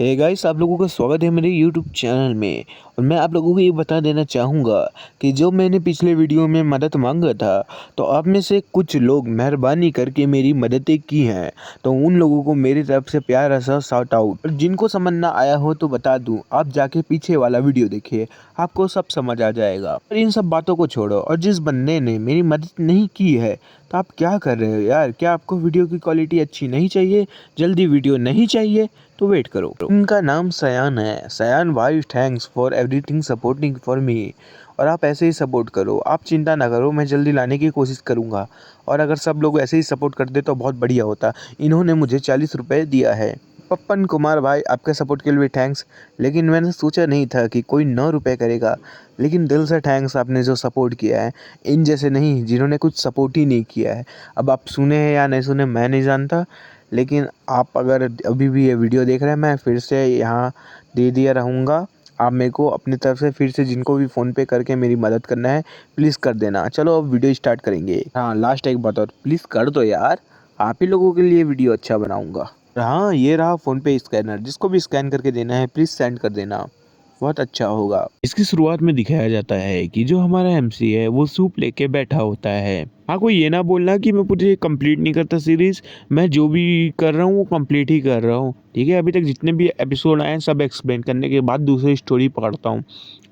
Hey guys, आप लोगों का स्वागत है मेरे यूट्यूब चैनल में। और मैं आप लोगों को ये बता देना चाहूँगा कि जो मैंने पिछले वीडियो में मदद मांगा था, तो आप में से कुछ लोग मेहरबानी करके मेरी मददें की हैं। तो उन लोगों को मेरी तरफ से प्यारा सा शाउट आउट। और जिनको समझ ना आया हो तो बता दूं, आप जाके पीछे वाला वीडियो देखिए, आपको सब समझ आ जाएगा। और इन सब बातों को छोड़ो, और जिस बंदे ने मेरी मदद नहीं की है, तो आप क्या कर रहे हो यार? क्या आपको वीडियो की क्वालिटी अच्छी नहीं चाहिए, जल्दी वीडियो नहीं चाहिए? तो वेट करो। इनका नाम सयान है। सयान भाई, thanks for everything supporting for me. और आप ऐसे ही सपोर्ट करो, आप चिंता ना करो, मैं जल्दी लाने की कोशिश करूँगा। और अगर सब लोग ऐसे ही सपोर्ट कर दे तो बहुत बढ़िया होता। इन्होंने मुझे 40 रुपये दिया है। पप्पन कुमार भाई, आपके सपोर्ट के लिए थैंक्स। लेकिन मैंने सोचा नहीं था कि कोई 9 रुपये करेगा। लेकिन दिल से थैंक्स, आपने जो सपोर्ट किया है। इन जैसे नहीं जिन्होंने कुछ सपोर्ट ही नहीं किया है। अब आप सुने हैं या नहीं सुने मैं नहीं जानता, लेकिन आप अगर अभी भी ये वीडियो देख रहे हैं, मैं फिर से यहाँ दे दिया रहूँगा। आप मेरे को अपनी तरफ से फिर से जिनको भी फ़ोन पे करके मेरी मदद करना है, प्लीज़ कर देना। चलो अब वीडियो स्टार्ट करेंगे। हाँ, लास्ट एक बात और, प्लीज़ कर दो यार, आप ही लोगों के लिए वीडियो अच्छा बनाऊँगा। हाँ, ये रहा फ़ोन पे स्कैनर, जिसको भी स्कैन करके देना है प्लीज़ सेंड कर देना, बहुत अच्छा होगा। इसकी शुरुआत में दिखाया जाता है कि जो हमारा एमसी है वो सूप लेके बैठा होता है। हाँ, कोई ये ना बोलना कि मैं पूरी कंप्लीट नहीं करता सीरीज। मैं जो भी कर रहा हूँ वो कंप्लीट ही कर रहा हूँ, ठीक है। अभी तक जितने भी एपिसोड आए हैं सब एक्सप्लेन करने के बाद दूसरी स्टोरी पकड़ता हूँ।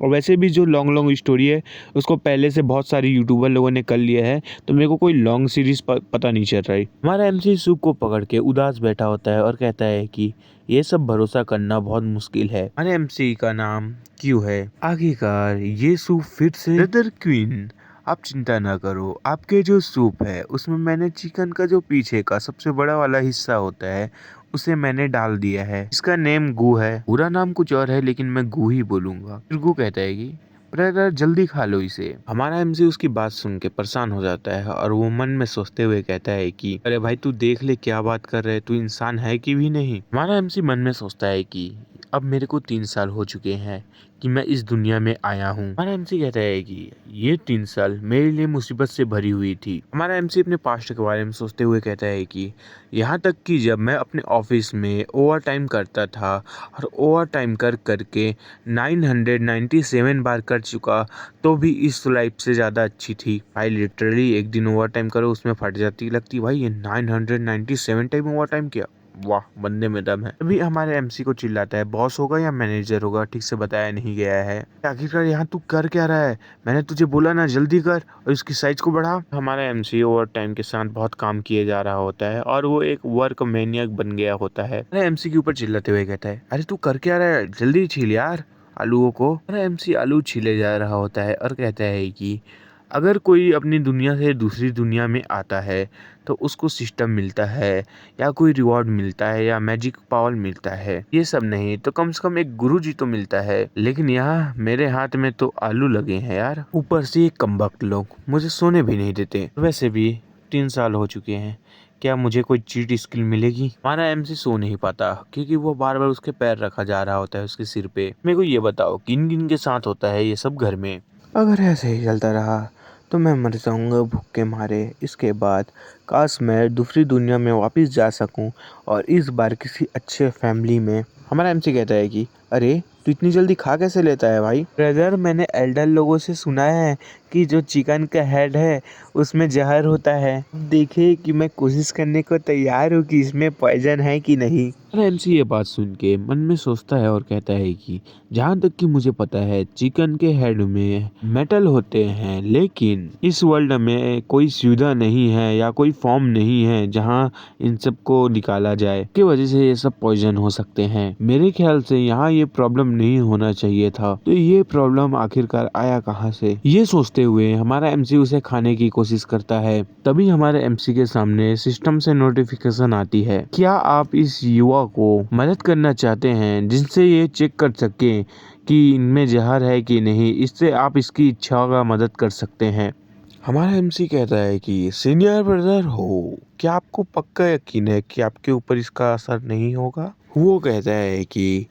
और वैसे भी जो लॉन्ग लॉन्ग स्टोरी है उसको पहले से बहुत सारे यूट्यूबर लोगों ने कर लिया है, तो मेरे को कोई लॉन्ग सीरीज पता नहीं चल रही। हमारा एमसी सूप को पकड़ के उदास बैठा होता है और कहता है कि ये सब भरोसा करना बहुत मुश्किल है। हमारे एमसी का नाम क्यों है? आखिरकार ये सूप फिर से ब्रदर क्वीन, आप चिंता ना करो, आपके जो सूप है उसमें मैंने चिकन का जो पीछे का सबसे बड़ा वाला हिस्सा होता है उसे मैंने डाल दिया है। इसका नेम गू है। पूरा नाम कुछ और है लेकिन मैं गू ही बोलूंगा। फिर गू कहता है कि ब्रदर जल्दी खा लो इसे। हमारा एमसी उसकी बात सुन के परेशान हो जाता है और वो मन में सोचते हुए कहता है कि अरे भाई, तू देख ले क्या बात कर रहे है, तू इंसान है कि भी नहीं। हमारा एमसी मन में सोचता है कि अब मेरे को 3 साल हो चुके हैं कि मैं इस दुनिया में आया हूँ। हमारा एमसी कहता है कि ये 3 साल मेरे लिए मुसीबत से भरी हुई थी। हमारा एमसी अपने पास्ट के बारे में सोचते हुए कहता है कि यहाँ तक कि जब मैं अपने ऑफिस में ओवर टाइम करता था और ओवर टाइम कर करके 997 बार कर चुका, तो भी इस लाइफ से ज़्यादा अच्छी थी। भाई लिटरली एक दिन ओवर टाइम करो उसमें फट जाती, लगती भाई ये 997 टाइम ओवर टाइम किया, वाह बंदे में दम है। अभी हमारे एमसी को चिल्लाता है, बॉस होगा या मैनेजर होगा, ठीक से बताया नहीं गया है। आखिरकार यहाँ तू कर क्या रहा है? मैंने तुझे बोला ना जल्दी कर और इसकी साइज को बढ़ा। हमारा एमसी ओवर टाइम के साथ बहुत काम किए जा रहा होता है और वो एक वर्क मैनियक बन गया होता है। अरे एमसी के ऊपर चिल्लाते हुए कहता है, अरे तू कर क्या रहा है, जल्दी छील यार आलूओं को। अरे एमसी आलू छीले जा रहा होता है और कहता है कि अगर कोई अपनी दुनिया से दूसरी दुनिया में आता है तो उसको सिस्टम मिलता है या कोई रिवॉर्ड मिलता है या मैजिक पावर मिलता है। ये सब नहीं तो कम से कम एक गुरुजी तो मिलता है, लेकिन यहाँ मेरे हाथ में तो आलू लगे हैं यार। ऊपर से ये कमबख्त लोग मुझे सोने भी नहीं देते। वैसे भी 3 साल हो चुके हैं, क्या मुझे कोई चीट स्किल मिलेगी? हमारा एमसी सो नहीं पाता क्योंकि वो बार बार उसके पैर रखा जा रहा होता है उसके सिर पे। मेरे को ये बताओ किन किन के साथ होता है ये सब घर में? अगर ऐसे ही चलता रहा तो मैं मर जाऊंगा भूख के मारे। इसके बाद काश मैं दूसरी दुनिया में वापस जा सकूं और इस बार किसी अच्छे फैमिली में। हमारा एमसी कहता है कि अरे तू इतनी जल्दी खा कैसे लेता है भाई? ब्रदर, मैंने एल्डर लोगों से सुना है कि जो चिकन का हेड है उसमें जहर होता है। देखिए कि मैं कोशिश करने को तैयार हूँ कि इसमें पॉइजन है कि नहीं। और एमसी ये बात सुन के मन में सोचता है और कहता है कि जहाँ तक कि मुझे पता है चिकन के हेड में मेटल होते हैं, लेकिन इस वर्ल्ड में कोई सुविधा नहीं है या कोई फॉर्म नहीं है जहाँ इन सब को निकाला जाए, की वजह से ये सब पॉइजन हो सकते हैं। मेरे ख्याल से यहाँ ये प्रॉब्लम नहीं होना चाहिए था, तो ये प्रॉब्लम आखिरकार आया कहाँ से? ये सोचते हुए हमारा एमसी उसे खाने की कोशिश करता है। तभी हमारे एमसी के सामने सिस्टम से नोटिफिकेशन आती है, क्या आप इस युवा को मदद करना चाहते हैं जिनसे ये चेक कर सके कि इनमें जहर है कि नहीं? इससे आप इसकी इच्छा का मदद कर सकते हैं। हमारा एमसी कहता है कि सीनियर ब्रदर हो, क्या आपको पक्का यकीन है कि आपके ऊपर इसका असर नहीं होगा? वो कहता है कि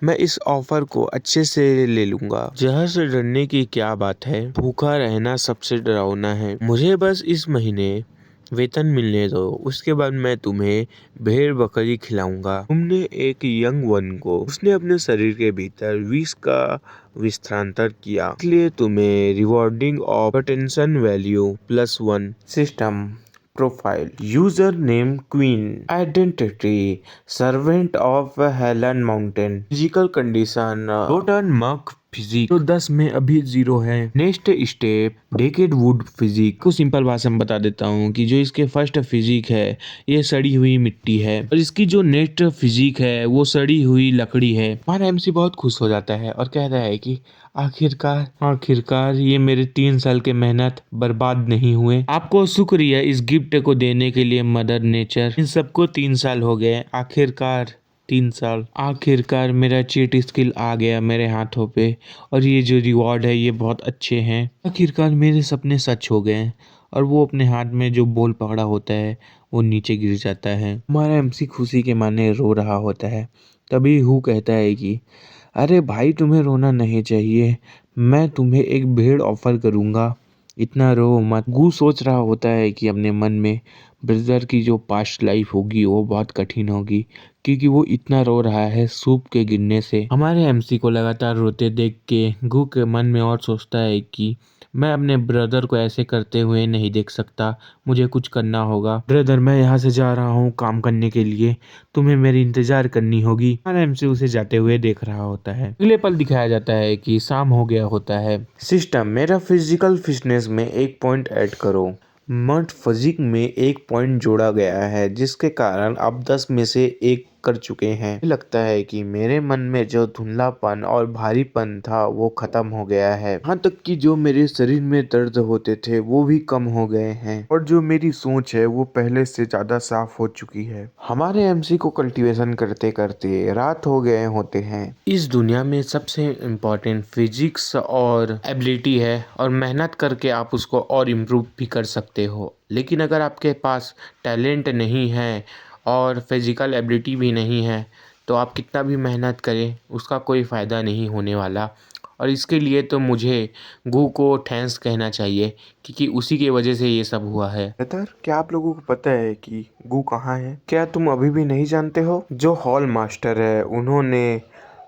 मैं इस ऑफर को अच्छे से ले लूंगा। जहर से डरने की क्या बात है, भूखा रहना सबसे डरावना है। मुझे बस इस महीने वेतन मिलने दो, उसके बाद मैं तुम्हें भेड़ बकरी खिलाऊंगा। तुमने एक यंग वन को उसने अपने शरीर के भीतर विष का विस्तारांतर किया, इसलिए तुम्हें rewarding of potential value +1 system profile user name queen identity servant of Helen mountain physical condition rotten muck physique तो 10 में अभी 0 है। Next step decade would physique को सिंपल भाषा में बता देता हूँ कि जो इसके फर्स्ट फिजिक है ये सड़ी हुई मिट्टी है और इसकी जो नेक्स्ट फिजिक है वो सड़ी हुई लकड़ी है। हमारा एमसी बहुत खुश हो जाता है और कहता है कि आखिरकार ये मेरे 3 साल के मेहनत बर्बाद नहीं हुए। आपको शुक्रिया इस गिफ्ट को देने के लिए मदर नेचर। इन सबको 3 साल हो गए, आखिरकार 3 साल। आखिरकार मेरा चीट स्किल आ गया मेरे हाथों पे और ये जो रिवॉर्ड है ये बहुत अच्छे हैं। आखिरकार मेरे सपने सच हो गए और वो अपने हाथ में जो बॉल पकड़ा होता है वो नीचे गिर जाता है। हमारा एमसी खुशी के माने रो रहा होता है। तभी हु कहता है कि अरे भाई तुम्हें रोना नहीं चाहिए, मैं तुम्हें एक भेड़ ऑफर करूंगा, इतना रो मत। गू सोच रहा होता है कि अपने मन में ब्रदर की जो पास्ट लाइफ होगी वो बहुत कठिन होगी क्योंकि वो इतना रो रहा है सूप के गिरने से। हमारे एमसी को लगातार रोते देख के गू के मन में और सोचता है कि मैं अपने ब्रदर को ऐसे करते हुए नहीं देख सकता, मुझे कुछ करना होगा। ब्रदर मैं यहाँ से जा रहा हूँ काम करने के लिए, तुम्हें मेरी इंतजार करनी होगी। आराम से उसे जाते हुए देख रहा होता है। अगले पल दिखाया जाता है कि शाम हो गया होता है। सिस्टम मेरा फिजिकल फिटनेस में 1 पॉइंट ऐड करो। मट फिजिक में 1 पॉइंट जोड़ा गया है जिसके कारण अब 10 में से 1 कर चुके हैं। मुझे लगता है कि मेरे मन में जो धुंधलापन और भारीपन था वो खत्म हो गया है। यहाँ तक कि जो मेरे शरीर में दर्द होते थे वो भी कम हो गए हैं और जो मेरी सोच है वो पहले से ज्यादा साफ हो चुकी है। हमारे एमसी को कल्टीवेशन करते करते रात हो गए होते हैं। इस दुनिया में सबसे इम्पोर्टेंट फिजिक्स और एबिलिटी है और मेहनत करके आप उसको और इम्प्रूव भी कर सकते हो। लेकिन अगर आपके पास टैलेंट नहीं है और फिजिकल एबिलिटी भी नहीं है तो आप कितना भी मेहनत करें उसका कोई फ़ायदा नहीं होने वाला। और इसके लिए तो मुझे गू को थैंक्स कहना चाहिए क्योंकि उसी की वजह से ये सब हुआ है। बेहतर क्या आप लोगों को पता है कि गू कहाँ है? क्या तुम अभी भी नहीं जानते हो? जो हॉल मास्टर है उन्होंने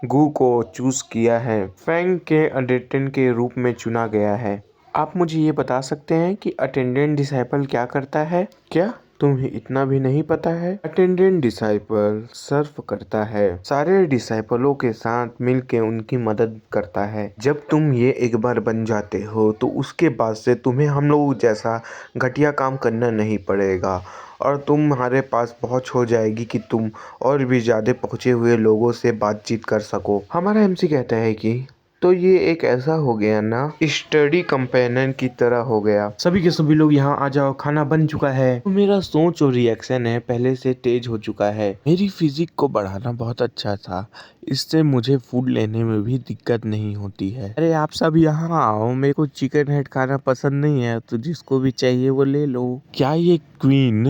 गू को चूज किया है, फैंग के अटेंडेंट के रूप में चुना गया है। आप मुझे ये बता सकते हैं कि अटेंडेंट डिसाइपल क्या करता है? क्या तुम्हें इतना भी नहीं पता है? अटेंडेंट डिसाइपल सर्व करता है, सारे डिसाइपलों के साथ मिलके उनकी मदद करता है। जब तुम ये एक बार बन जाते हो तो उसके बाद से तुम्हें हम लोग जैसा घटिया काम करना नहीं पड़ेगा और तुम्हारे पास पहुंच हो जाएगी कि तुम और भी ज़्यादा पहुंचे हुए लोगों से बातचीत कर सको। हमारा एमसी कहता है कि तो ये एक ऐसा हो गया ना, स्टडी कंपेनियन की तरह हो गया। सभी के सभी लोग यहाँ आ जाओ, खाना बन चुका है। तो मेरा सोच और रिएक्शन है पहले से तेज हो चुका है। मेरी फिजिक को बढ़ाना बहुत अच्छा था, इससे मुझे फूड लेने में भी दिक्कत नहीं होती है। अरे आप सब यहाँ आओ, मेरे को चिकन हेड खाना पसंद नहीं है तो जिसको भी चाहिए वो ले लो। क्या ये क्वीन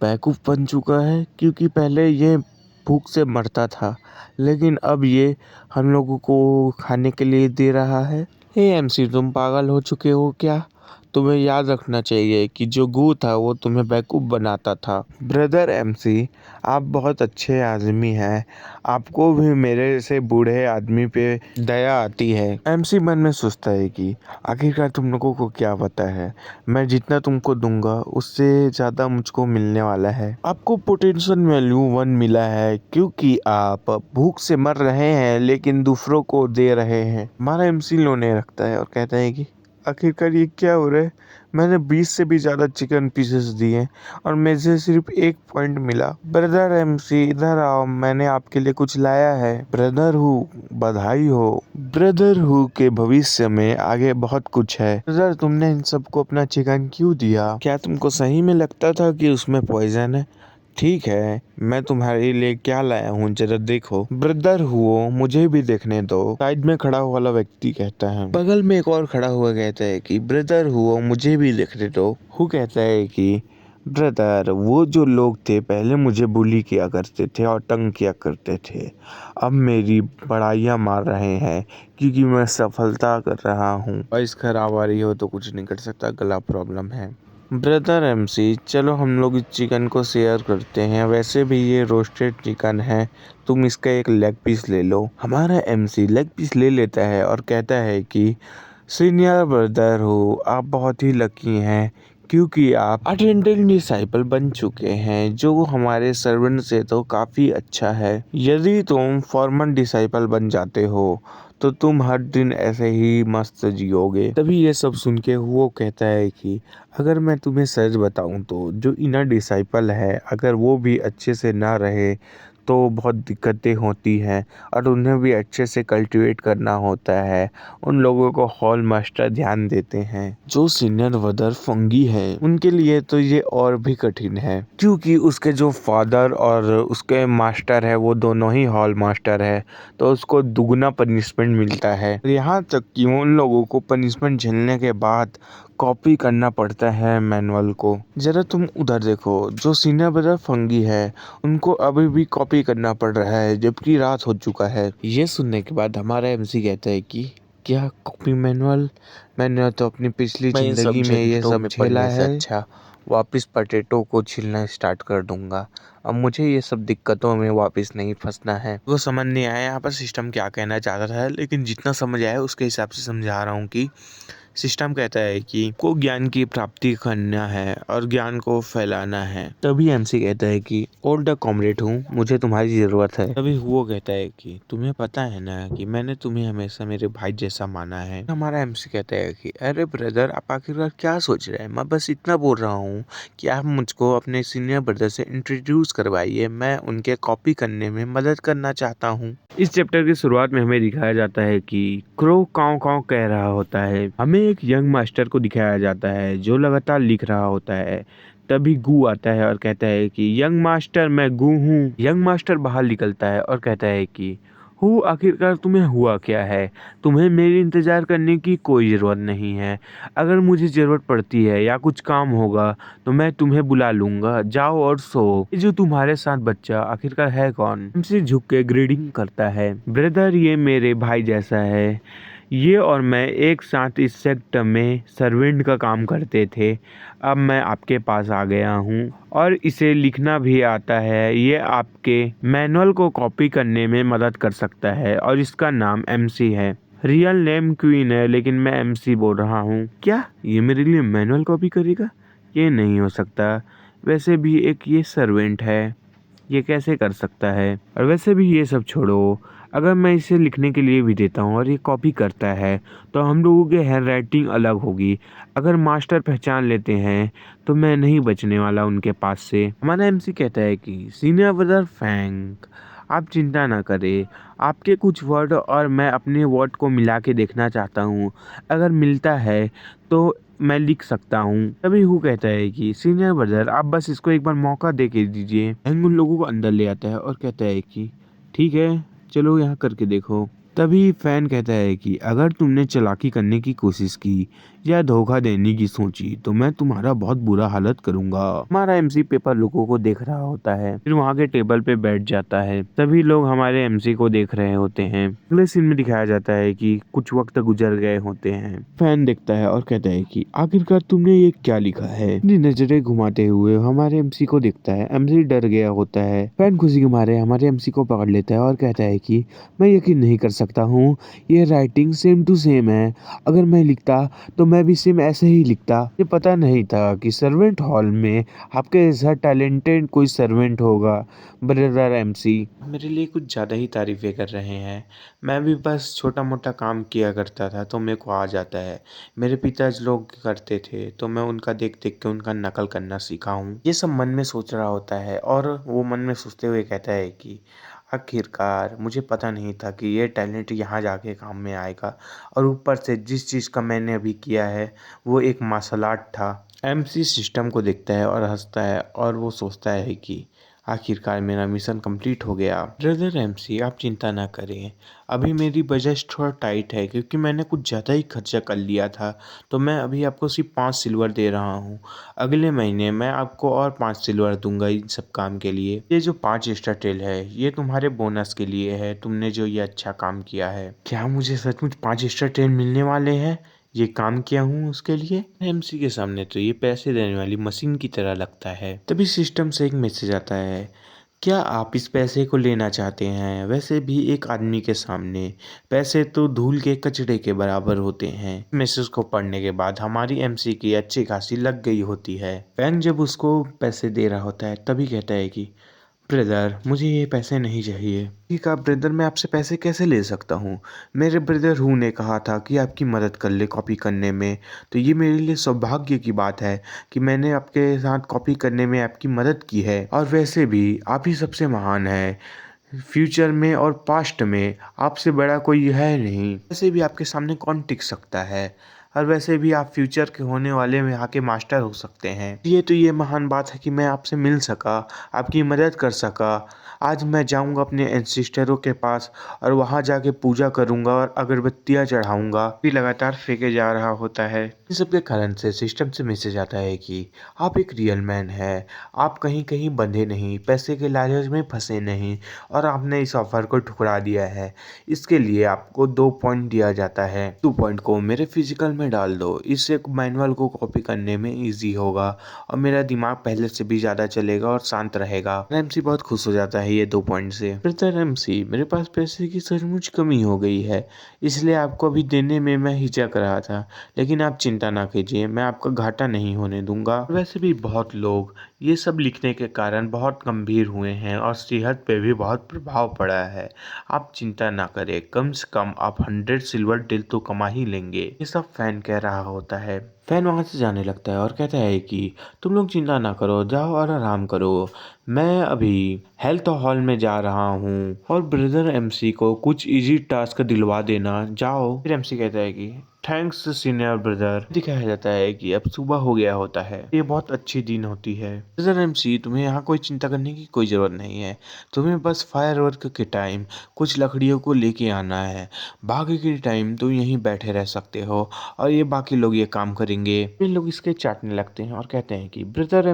बेवकूफ बन चुका है? क्योंकि पहले ये भूख से मरता था लेकिन अब ये हम लोगों को खाने के लिए दे रहा है। हे एमसी तुम पागल हो चुके हो क्या? तुम्हें याद रखना चाहिए कि जो गू था वो तुम्हें बेवकूफ़ बनाता था। ब्रदर एमसी आप बहुत अच्छे आदमी हैं, आपको भी मेरे से बूढ़े आदमी पे दया आती है। एमसी मन में सोचता है कि आखिरकार तुम लोगों को क्या पता है, मैं जितना तुमको दूंगा उससे ज़्यादा मुझको मिलने वाला है। आपको पोटेंशियल वैल्यू 1 मिला है क्योंकि आप भूख से मर रहे हैं लेकिन दूसरों को दे रहे हैं। हमारा एमसी लोने रखता है और कहता है कि आखिरकार ये क्या हो रहा है? मैंने 20 से भी ज़्यादा चिकन पीसेस दिए और मुझे सिर्फ 1 पॉइंट मिला। ब्रदर एमसी इधर आओ, मैंने आपके लिए कुछ लाया है। ब्रदर हु बधाई हो। ब्रदर हु के भविष्य में आगे बहुत कुछ है। ब्रदर तुमने इन सबको अपना चिकन क्यों दिया? क्या तुमको सही में लगता था कि उसमें पॉइजन है? ठीक है, मैं तुम्हारे लिए क्या लाया हूँ जरा देखो। ब्रदर हुओ मुझे भी देखने दो। साइड में खड़ा हुआ वाला व्यक्ति कहता है। बगल में एक और खड़ा हुआ कहता है कि ब्रदर हुओ मुझे भी देखने दो। हु कहता है कि ब्रदर वो जो लोग थे पहले मुझे बुली किया करते थे और तंग किया करते थे, अब मेरी बड़ाइयाँ मार रहे हैं क्योंकि मैं सफलता कर रहा हूँ। वॉइस खराब आ रही हो तो कुछ नहीं कर सकता, गला प्रॉब्लम है। ब्रदर एमसी, चलो हम लोग इस चिकन को शेयर करते हैं। वैसे भी ये रोस्टेड चिकन है, तुम इसका एक लेग पीस ले लो। हमारा एमसी लेग पीस ले लेता है और कहता है कि सीनियर ब्रदर हो, आप बहुत ही लकी हैं क्योंकि आप अटेंडेंट डिसाइपल बन चुके हैं, जो हमारे सर्वेंट से तो काफ़ी अच्छा है। यदि तुम फॉर्मल डिसाइपल बन जाते हो तो तुम हर दिन ऐसे ही मस्त जियोगे। तभी ये सब सुन के वो कहता है कि अगर मैं तुम्हें सच बताऊं तो जो इनर डिसाइपल है, अगर वो भी अच्छे से ना रहे तो बहुत दिक्कतें होती हैं और उन्हें भी अच्छे से कल्टीवेट करना होता है। उन लोगों को हॉल मास्टर ध्यान देते हैं। जो सीनियर ब्रदर फंगी है, उनके लिए तो ये और भी कठिन है क्योंकि उसके जो फादर और उसके मास्टर है वो दोनों ही हॉल मास्टर है, तो उसको दुगना पनिशमेंट मिलता है। यहाँ तक कि उन लोगों को पनिशमेंट झेलने के बाद कॉपी करना पड़ता है मैनुअल को। जरा तुम उधर देखो, जो सीनियर ब्रदर फंगी है उनको अभी भी कॉपी करना पड़ रहा है जबकि रात हो चुका है। ये सुनने के बाद हमारा एमसी कहता है कि क्या कॉपी मैनुअल? मैंने तो अपनी पिछली जिंदगी में ये सब झेला है। अच्छा वापस पोटैटो को छीलना स्टार्ट कर दूंगा। अब मुझे ये सब दिक्कतों में वापस नहीं फंसना है। वो समझ नहीं आया यहाँ पर सिस्टम क्या कहना चाहता था, लेकिन जितना समझ आया उसके हिसाब से समझा रहा हूँ कि सिस्टम कहता है कि को ज्ञान की प्राप्ति करना है और ज्ञान को फैलाना है। तभी एमसी कहता है कि ओल्ड कॉमरेड हूँ, मुझे तुम्हारी जरूरत है। तभी वो कहता है कि तुम्हें पता है ना कि मैंने तुम्हें हमेशा मेरे भाई जैसा माना है। हमारा एमसी कहता है कि अरे ब्रदर, आप आखिरकार क्या सोच रहे हैं? मैं बस इतना बोल रहा हूँ कि आप मुझको अपने सीनियर ब्रदर से इंट्रोड्यूस करवाइए, मैं उनके कॉपी करने में मदद करना चाहता हूँ। इस चैप्टर की शुरुआत में हमें दिखाया जाता है कि क्रो काव काव कह रहा होता है। हमें एक यंग मास्टर को दिखाया जाता है जो लगातार लिख रहा होता है। तभी गू आता है और कहता है कि यंग मास्टर, मैं गू हूँ। यंग मास्टर बाहर निकलता है और कहता है कि हु, आखिरकार तुम्हें हुआ क्या है? तुम्हें मेरी इंतजार करने की कोई ज़रूरत नहीं है। अगर मुझे ज़रूरत पड़ती है या कुछ काम होगा तो मैं तुम्हें बुला लूंगा। जाओ और सो। ये जो तुम्हारे साथ बच्चा आखिरकार है कौन? हमसे झुक के ग्रीडिंग करता है। ब्रदर, ये मेरे भाई जैसा है। ये और मैं एक साथ इस सेक्टर में सर्वेंट का काम करते थे। अब मैं आपके पास आ गया हूँ और इसे लिखना भी आता है। ये आपके मैनुअल को कॉपी करने में मदद कर सकता है और इसका नाम एमसी है। रियल नेम क्वीन है लेकिन मैं एमसी बोल रहा हूँ। क्या ये मेरे लिए मैनुअल कॉपी करेगा? ये नहीं हो सकता। वैसे भी एक ये सर्वेंट है, ये कैसे कर सकता है? और वैसे भी ये सब छोड़ो, अगर मैं इसे लिखने के लिए भी देता हूँ और ये कॉपी करता है तो हम लोगों की हैंड राइटिंग अलग होगी। अगर मास्टर पहचान लेते हैं तो मैं नहीं बचने वाला उनके पास से। हमारा एमसी कहता है कि सीनियर ब्रदर फैंक, आप चिंता ना करें। आपके कुछ वर्ड और मैं अपने वर्ड को मिला के देखना चाहता हूँ। अगर मिलता है तो मैं लिख सकता हूँ। तभी हु कहता है कि सीनियर ब्रदर, आप बस इसको एक बार मौका दे के दीजिए। हैंग उन लोगों को अंदर ले आता है और कहता है कि ठीक है, चलो यहाँ करके देखो। तभी फैन कहता है कि अगर तुमने चालाकी करने की कोशिश की या धोखा देने की सोची तो मैं तुम्हारा बहुत बुरा हालत करूंगा। हमारा एमसी पेपर लोगों को देख रहा होता है, फिर वहाँ के टेबल पे बैठ जाता है। सभी लोग हमारे एमसी को देख रहे होते हैं। अगले सीन में दिखाया जाता है कि कुछ वक्त गुजर गए होते हैं। फैन देखता है और कहता है कि आखिरकार तुमने ये क्या लिखा है? अपनी नजरें घुमाते हुए हमारे एमसी को देखता है। एमसी डर गया होता है। फैन खुशी के मारे हमारे एमसी को पकड़ लेता है और कहता है कि मैं यकीन नहीं कर सकता हूँ, ये राइटिंग सेम टू सेम है। अगर मैं लिखता तो मैं भी सेम ऐसे ही लिखता। मुझे पता नहीं था कि सर्वेंट हॉल में आपके जैसा टैलेंटेड कोई सर्वेंट होगा। ब्रदर एमसी मेरे लिए कुछ ज़्यादा ही तारीफ़ें कर रहे हैं। मैं भी बस छोटा मोटा काम किया करता था तो मेरे को आ जाता है। मेरे पिताजी लोग करते थे तो मैं उनका देख देख के उनका नकल करना सीखा हूँ। ये सब मन में सोच रहा होता है और वो मन में सोचते हुए कहता है कि आखिरकार मुझे पता नहीं था कि ये टैलेंट यहाँ जाके काम में आएगा, और ऊपर से जिस चीज़ का मैंने अभी किया है वो एक मार्शल आर्ट था। एमसी सिस्टम को देखता है और हंसता है और वो सोचता है कि आखिरकार मेरा मिशन कंप्लीट हो गया। ब्रदर एमसी, आप चिंता ना करें, अभी मेरी बजट थोड़ा टाइट है क्योंकि मैंने कुछ ज़्यादा ही खर्चा कर लिया था, तो मैं अभी आपको सिर्फ 5 सिल्वर दे रहा हूँ। अगले महीने मैं आपको और 5 सिल्वर दूंगा इन सब काम के लिए। ये जो 5 एक्स्ट्रा टेल है ये तुम्हारे बोनस के लिए है, तुमने जो ये अच्छा काम किया है। क्या मुझे सचमुच 5 एक्स्ट्रा टेल मिलने वाले हैं? ये काम किया हूँ उसके लिए। एमसी के सामने तो ये पैसे देने वाली मशीन की तरह लगता है। तभी सिस्टम से एक मैसेज आता है, क्या आप इस पैसे को लेना चाहते हैं? वैसे भी एक आदमी के सामने पैसे तो धूल के कचड़े के बराबर होते हैं। मैसेज को पढ़ने के बाद हमारी एमसी की अच्छी खासी लग गई होती है। फैंग जब उसको पैसे दे रहा होता है तभी कहता है कि ब्रदर, मुझे ये पैसे नहीं चाहिए। ठीक है ब्रदर, मैं आपसे पैसे कैसे ले सकता हूँ? मेरे ब्रदर हु ने कहा था कि आपकी मदद कर ले कॉपी करने में, तो ये मेरे लिए सौभाग्य की बात है कि मैंने आपके साथ कॉपी करने में आपकी मदद की है। और वैसे भी आप ही सबसे महान है। फ्यूचर में और पास्ट में आपसे बड़ा कोई है नहीं। वैसे भी आपके सामने कौन टिक सकता है? और वैसे भी आप फ्यूचर के होने वाले में यहाँ के मास्टर हो सकते हैं। ये महान बात है कि मैं आपसे मिल सका, आपकी मदद कर सका। आज मैं जाऊंगा अपने एंसेस्टरों के पास और वहाँ जाके पूजा करूंगा और अगरबत्तियाँ चढ़ाऊंगा। भी लगातार फेंके जा रहा होता है। इन सब के कारण से सिस्टम से मैसेज आता है कि आप एक रियल मैन है। आप कहीं कहीं बंधे नहीं, पैसे के लालच में फंसे नहीं और आपने इस ऑफर को ठुकरा दिया है। इसके लिए आपको 2 पॉइंट दिया जाता है। 2 पॉइंट को मेरे फिजिकल में डाल दो, इससे मैनुअल को कॉपी करने में ईजी होगा और मेरा दिमाग पहले से भी ज़्यादा चलेगा और शांत रहेगा। एमसी बहुत खुश हो जाता है ये 2 पॉइंट से। फिर एमसी, मेरे पास पैसे की सचमुच कमी हो गई है, इसलिए आपको अभी देने में मैं हिचक रहा था, लेकिन आप चिंता ना कीजिए, मैं आपका घाटा नहीं होने दूंगा। वैसे भी बहुत लोग ये सब लिखने के कारण बहुत गंभीर हुए हैं और सेहत पे भी बहुत प्रभाव पड़ा है। आप चिंता ना करें, कम से कम आप 100 सिल्वर टिल तो कमा ही लेंगे। ये सब फैन कह रहा होता है। फैन वहाँ से जाने लगता है और कहता है कि तुम लोग चिंता ना करो, जाओ और आराम करो, मैं अभी हेल्थ हॉल में जा रहा हूँ और ब्रदर एमसी को कुछ इजी टास्क दिलवा देना, जाओ। फिर एमसी कहता है कि थैंक्स सीनियर ब्रदर। दिखाया जाता है कि अब सुबह हो गया होता है। ये बहुत अच्छी दिन होती है। ब्रदर एमसी, तुम्हें यहाँ कोई चिंता करने की कोई ज़रूरत नहीं है। तुम्हें बस फायरवर्क के टाइम कुछ लकड़ियों को लेके आना है। बाकी के टाइम तुम यहीं बैठे रह सकते हो और ये बाकी लोग ये काम करेंगे। वे लोग इसके चाटने लगते हैं और कहते हैं कि ब्रदर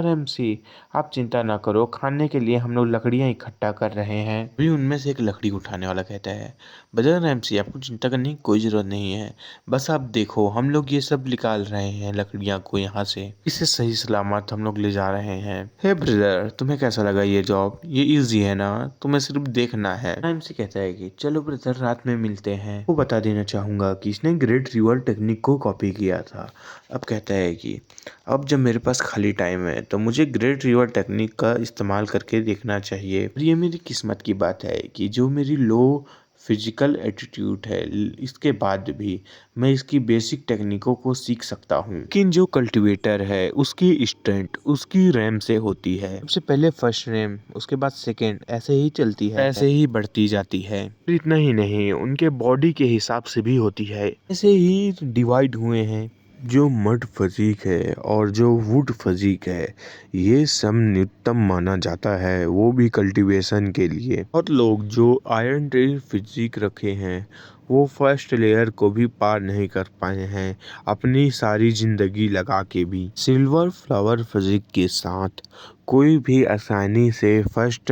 एमसी, आप चिंता ना करो, खाने के लिए हम लोग लकड़ियाँ इकट्ठा कर रहे हैं। भी उनमें से एक लकड़ी उठाने वाला कहता है, ब्रदर एमसी, आपको चिंता करने की कोई ज़रूरत नहीं है। बस आप देखो, हम लोग ये सब निकाल रहे हैं लकड़ियाँ को यहाँ से, इसे सही सलामत हम लोग ले जा रहे हैं। हे ब्रदर, तुम्हें कैसा लगा ये जॉब? ये इजी है ना? तुम्हें सिर्फ देखना है। एमसी कहता है कि चलो ब्रदर, रात में मिलते हैं। वो बता देना चाहूंगा कि इसने ग्रेट रिवर टेक्निक को कॉपी किया था। अब कहता है कि अब जब मेरे पास खाली टाइम है तो मुझे ग्रेट रिवर टेक्निक का इस्तेमाल करके देखना चाहिए। और ये मेरी किस्मत की बात है कि जो मेरी लो फिजिकल एटीट्यूड है, इसके बाद भी मैं इसकी बेसिक टेक्निकों को सीख सकता हूँ। लेकिन जो कल्टीवेटर है उसकी स्ट्रेंथ उसकी रैम से होती है। सबसे पहले फर्स्ट रैम, उसके बाद सेकेंड, ऐसे ही चलती है, ऐसे ही बढ़ती जाती है। फिर इतना ही नहीं, उनके बॉडी के हिसाब से भी होती है। ऐसे ही डिवाइड हुए हैं। जो मड फजीक है और जो वुड फजीक है, ये सब न्यूनतम माना जाता है, वो भी कल्टीवेशन के लिए। और लोग जो आयरन ट्री फिजिक रखे हैं वो फर्स्ट लेयर को भी पार नहीं कर पाए हैं अपनी सारी जिंदगी लगा के भी। सिल्वर फ्लावर फिजिक के साथ कोई भी आसानी से फर्स्ट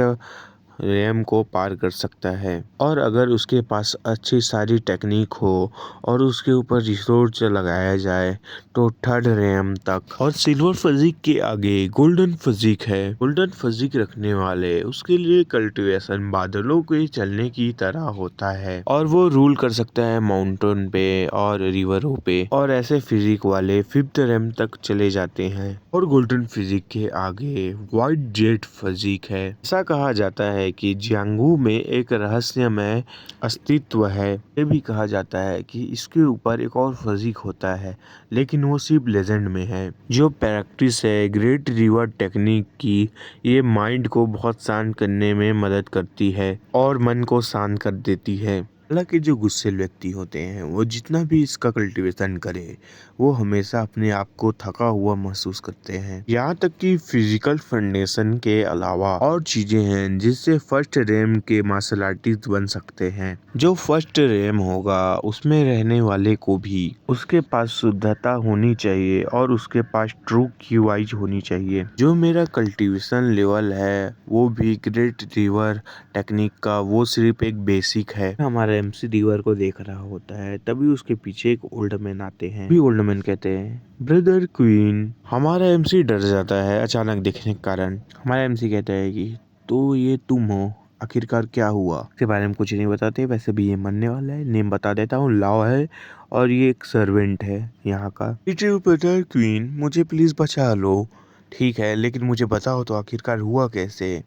रैम को पार कर सकता है, और अगर उसके पास अच्छी सारी टेक्निक हो और उसके ऊपर रिसोर्स लगाया जाए तो थर्ड रैम तक। और सिल्वर फिजिक के आगे गोल्डन फिजिक है। गोल्डन फिजिक रखने वाले, उसके लिए कल्टीवेशन बादलों के चलने की तरह होता है और वो रूल कर सकता है माउंटेन पे और रिवरों पे। और ऐसे फिजिक वाले फिफ्थ रैम तक चले जाते हैं। और गोल्डन फिजिक के आगे व्हाइट जेट फिजिक है। ऐसा कहा जाता है कि जियांगू में एक रहस्यमय अस्तित्व है। ये भी कहा जाता है कि इसके ऊपर एक और फिजिक होता है, लेकिन वो सिर्फ लेजेंड में है। जो प्रैक्टिस है ग्रेट रिवर टेक्निक की, ये माइंड को बहुत शांत करने में मदद करती है और मन को शांत कर देती है। हालांकि जो गुस्सेल व्यक्ति होते हैं वो जितना भी इसका कल्टीवेशन करे, वो हमेशा अपने आप को थका हुआ महसूस करते हैं। यहाँ तक कि फिजिकल फाउंडेशन के अलावा और चीजें हैं जिससे फर्स्ट रैम के मार्शल आर्टिस्ट बन सकते हैं। जो फर्स्ट रैम होगा उसमें रहने वाले को भी उसके पास शुद्धता होनी चाहिए और उसके पास ट्रू क्यूआईज होनी चाहिए। जो मेरा कल्टीवेशन लेवल है वो भी ग्रेट रिवर टेक्निक का वो सिर्फ एक बेसिक है। हमारे एमसी रिवर को देख रहा होता है, तभी उसके पीछे एक ओल्ड मैन आते हैं। भी ओल्ड मैन कहते हैं, ब्रदर क्वीन। हमारा एमसी डर जाता है अचानक दिखने के कारण। हमारा एमसी कहता है कि तो ये तुम हो, आखिरकार क्या हुआ? इसके बारे में कुछ नहीं बताते, वैसे भी ये मरने वाला है। नेम बता देता हूँ, लाओ है, और ये एक सर्वेंट है यहाँ का। ब्रदर क्वीन, मुझे प्लीज बचा लो। ठीक है, लेकिन मुझे बताओ तो आखिरकार हुआ कैसे,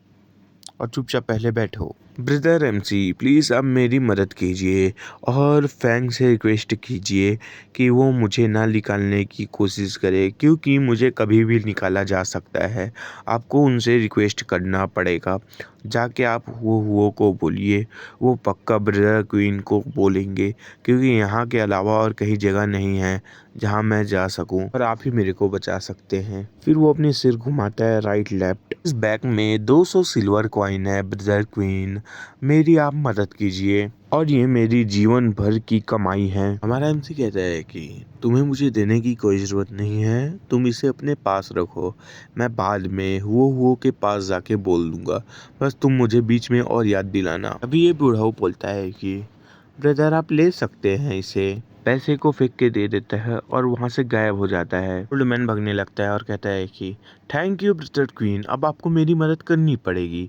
और चुपचाप पहले बैठो। ब्रदर एमसी, प्लीज़ आप मेरी मदद कीजिए और फैंग से रिक्वेस्ट कीजिए कि वो मुझे ना निकालने की कोशिश करे, क्योंकि मुझे कभी भी निकाला जा सकता है। आपको उनसे रिक्वेस्ट करना पड़ेगा। जाके आप वो को बोलिए, वो पक्का ब्रदर क्वीन को बोलेंगे, क्योंकि यहाँ के अलावा और कहीं जगह नहीं है जहाँ मैं जा सकूं, और आप ही मेरे को बचा सकते हैं। फिर वो अपनी सिर घुमाता है राइट लेफ्ट। इस बैग में 200 सिल्वर कॉइन है। ब्रदर क्वीन, मेरी आप मदद कीजिए, और ये मेरी जीवन भर की कमाई है। हमारा एमसी कहता है कि तुम्हें मुझे देने की कोई ज़रूरत नहीं है, तुम इसे अपने पास रखो। मैं बाद में वो के पास जाके बोल दूंगा, बस तुम मुझे बीच में और याद दिलाना। अभी ये बूढ़ा बोलता है कि ब्रदर आप ले सकते हैं इसे। पैसे को फेंक के दे देता है और वहाँ से गायब हो जाता है। ओल्ड मैन भगने लगता है और कहता है कि थैंक यू ब्रदर क्वीन, अब आपको मेरी मदद करनी पड़ेगी।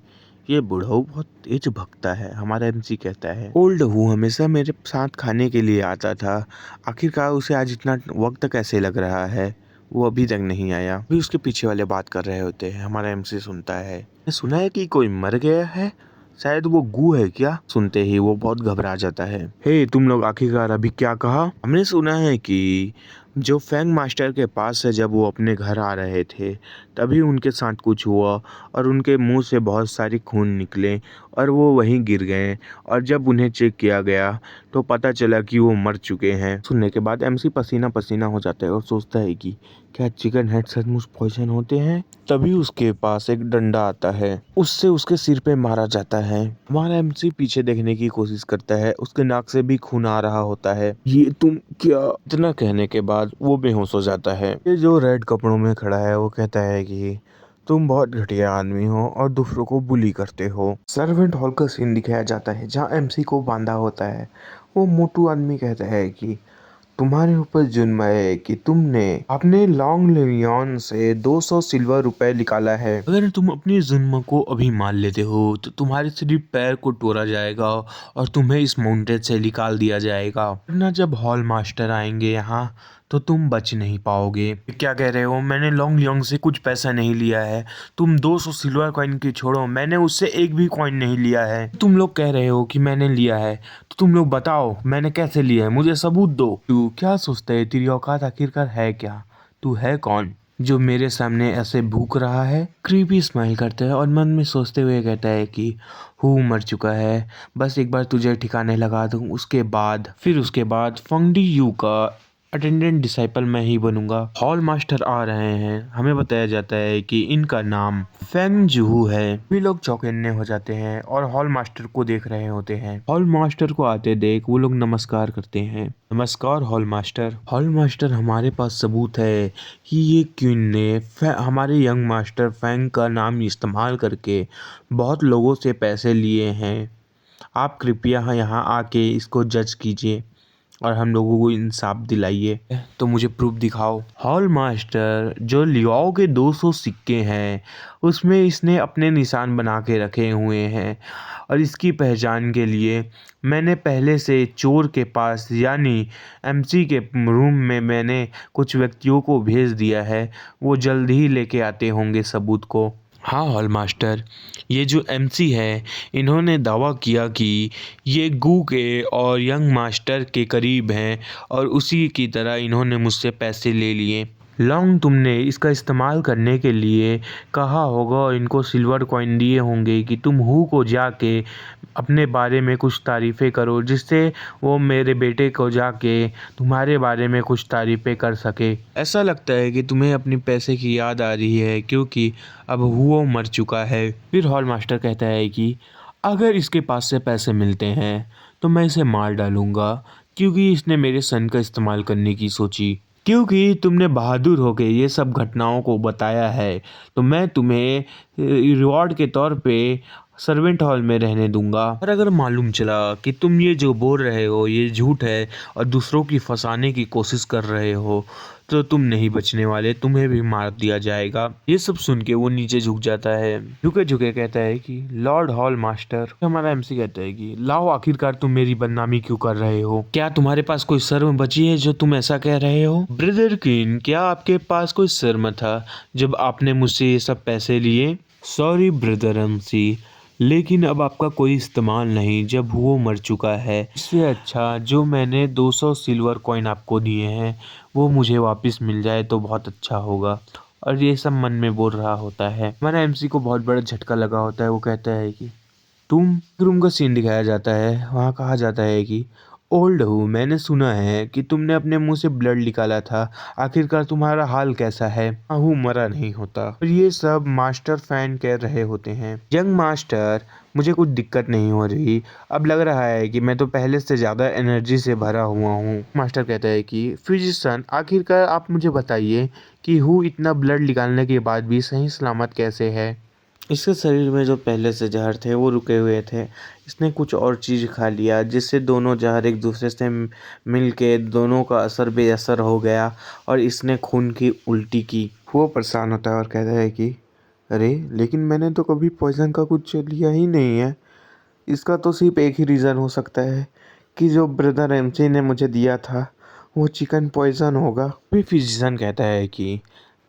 ये बूढ़ा बहुत तेज भगता है। हमारा एमसी कहता है, ओल्ड हु हमेशा मेरे साथ खाने के लिए आता था, आखिरकार उसे आज इतना वक्त कैसे लग रहा है, वो अभी तक नहीं आया। अभी उसके पीछे वाले बात कर रहे होते हैं। हमारा एमसी सुनता है, मैं सुना है कि कोई मर गया है, शायद वो गू है क्या? सुनते ही वो बहुत घबरा जाता है। हे तुम लोग, आखिरकार अभी क्या कहा? हमने सुना है कि जो फैंग मास्टर के पास से जब वो अपने घर आ रहे थे, तभी उनके साथ कुछ हुआ और उनके मुंह से बहुत सारी खून निकले और वो वहीं गिर गए, और जब उन्हें चेक किया गया तो पता चला कि वो मर चुके हैं। सुनने के बाद एमसी पसीना पसीना हो जाता है और सोचता है कि क्या चिकन हेड सचमुच पॉइजन होते हैं? तभी उसके पास एक डंडा आता है, उससे उसके सिर पे मारा जाता है। हमारा एमसी पीछे देखने की कोशिश करता है, उसके नाक से भी खून आ रहा होता है। ये तुम क्या? इतना कहने के बाद वो बेहोश हो जाता है। ये जो रेड कपड़ों में खड़ा है वो कहता है कि तुम बहुत घटिया आदमी हो और दूसरों को बुली करते हो। सर्वेंट हॉल का सीन दिखाया जाता है जहाँ एमसी को बांधा होता है। वो मोटू आदमी कहता है कि तुम्हारे ऊपर जुर्म है कि तुमने अपने लॉन्ग लिवियन से 200 सिल्वर रुपए निकाला है। अगर तुम अपने जुर्म को अभी मान लेते हो तो तुम्हारे सिर्फ पैर को तोड़ा जाएगा और तुम्हें इस माउंटेन से निकाल दिया जाएगा, वरना जब हॉल मास्टर आएंगे यहाँ तो तुम बच नहीं पाओगे। क्या कह रहे हो? मैंने लॉन्ग लियोंग से कुछ पैसा नहीं लिया है। तुम 200 सिल्वर कॉइन की छोड़ो, मैंने उससे एक भी कॉइन नहीं लिया है। तुम लोग कह रहे हो कि मैंने लिया है, तो तुम लोग बताओ मैंने कैसे लिया है, मुझे सबूत दो। तू क्या सोचता है, तेरी औकात आखिरकार है क्या? तू है कौन जो मेरे सामने ऐसे भूख रहा है? क्रीपी स्माइल करता है और मन में सोचते हुए कहता है कि हु मर चुका है, बस एक बार तुझे ठिकाने लगा दूं, उसके बाद फंगडी यू का अटेंडेंट डिसाइपल मैं ही बनूंगा। हॉल मास्टर आ रहे हैं। हमें बताया जाता है कि इनका नाम फेंग जुहू है। भी लोग चौकन्ने हो जाते हैं और हॉल मास्टर को देख रहे होते हैं। हॉल मास्टर को आते देख वो लोग नमस्कार करते हैं। नमस्कार हॉल मास्टर। हॉल मास्टर, हमारे पास सबूत है कि ये क्वीन ने हमारे यंग मास्टर फेंग का नाम इस्तेमाल करके बहुत लोगों से पैसे लिए हैं। आप कृपया यहाँ आके इसको जज कीजिए और हम लोगों को इंसाफ दिलाइए। तो मुझे प्रूफ दिखाओ। हॉल मास्टर, जो लियाओ के 200 सिक्के हैं उसमें इसने अपने निशान बना के रखे हुए हैं, और इसकी पहचान के लिए मैंने पहले से चोर के पास यानी एमसी के रूम में मैंने कुछ व्यक्तियों को भेज दिया है, वो जल्द ही लेके आते होंगे सबूत को। हाँ हॉल मास्टर, ये जो एमसी है इन्होंने दावा किया कि ये गू के और यंग मास्टर के करीब हैं, और उसी की तरह इन्होंने मुझसे पैसे ले लिए। लॉन्ग, तुमने इसका इस्तेमाल करने के लिए कहा होगा और इनको सिल्वर कॉइन दिए होंगे कि तुम हु को जाके अपने बारे में कुछ तारीफ़ें करो, जिससे वो मेरे बेटे को जाके तुम्हारे बारे में कुछ तारीफ़ें कर सके। ऐसा लगता है कि तुम्हें अपनी पैसे की याद आ रही है, क्योंकि अब वो मर चुका है। फिर हॉल मास्टर कहता है कि अगर इसके पास से पैसे मिलते हैं तो मैं इसे मार डालूंगा, क्योंकि इसने मेरे सन का इस्तेमाल करने की सोची। क्योंकि तुमने बहादुर होके ये सब घटनाओं को बताया है, तो मैं तुम्हें रिवॉर्ड के तौर पे सर्वेंट हॉल में रहने दूंगा। और अगर मालूम चला कि तुम ये जो बोल रहे हो ये झूठ है और दूसरों की फंसाने की कोशिश कर रहे हो तो तुम नहीं बचने वाले, तुम्हें भी मार दिया जाएगा। ये सब सुन के वो नीचे झुक जाता है। झुके झुके कहता है कि लॉर्ड हॉल मास्टर। हमारा एमसी कहता है कि लाओ, आखिरकार तुम मेरी बदनामी क्यों कर रहे हो? क्या तुम्हारे पास कोई शर्म बची है जो तुम ऐसा कह रहे हो? ब्रदर क्वीन, क्या आपके पास कोई शर्म था जब आपने मुझसे ये सब पैसे लिए? सॉरी ब्रदर एमसी, लेकिन अब आपका कोई इस्तेमाल नहीं जब वो मर चुका है। इससे अच्छा जो मैंने 200 सिल्वर कॉइन आपको दिए हैं वो मुझे वापस मिल जाए तो बहुत अच्छा होगा। और ये सब मन में बोल रहा होता है। हमारा एमसी को बहुत बड़ा झटका लगा होता है। वो कहता है कि तुम रूम का सीन दिखाया जाता है। वहाँ कहा जाता है कि ओल्ड हूँ, मैंने सुना है कि तुमने अपने मुंह से ब्लड निकाला था, आखिरकार तुम्हारा हाल कैसा है? हूँ मरा नहीं होता। और ये सब मास्टर फैन कह रहे होते हैं। यंग मास्टर, मुझे कुछ दिक्कत नहीं हो रही। अब लग रहा है कि मैं तो पहले से ज़्यादा एनर्जी से भरा हुआ हूँ। मास्टर कहता है कि फिजिशियन, आखिरकार आप मुझे बताइए कि हु इतना ब्लड निकालने के बाद भी सही सलामत कैसे है? इसके शरीर में जो पहले से जहर थे वो रुके हुए थे। इसने कुछ और चीज़ खा लिया जिससे दोनों जहर एक दूसरे से मिल के दोनों का असर बेअसर हो गया और इसने खून की उल्टी की। वो परेशान होता है और कहता है कि अरे, लेकिन मैंने तो कभी पॉइजन का कुछ लिया ही नहीं है। इसका तो सिर्फ एक ही रीज़न हो सकता है कि जो ब्रदर एमसी ने मुझे दिया था वो चिकन पॉइजन होगा। फिर फिजिशियन कहता है कि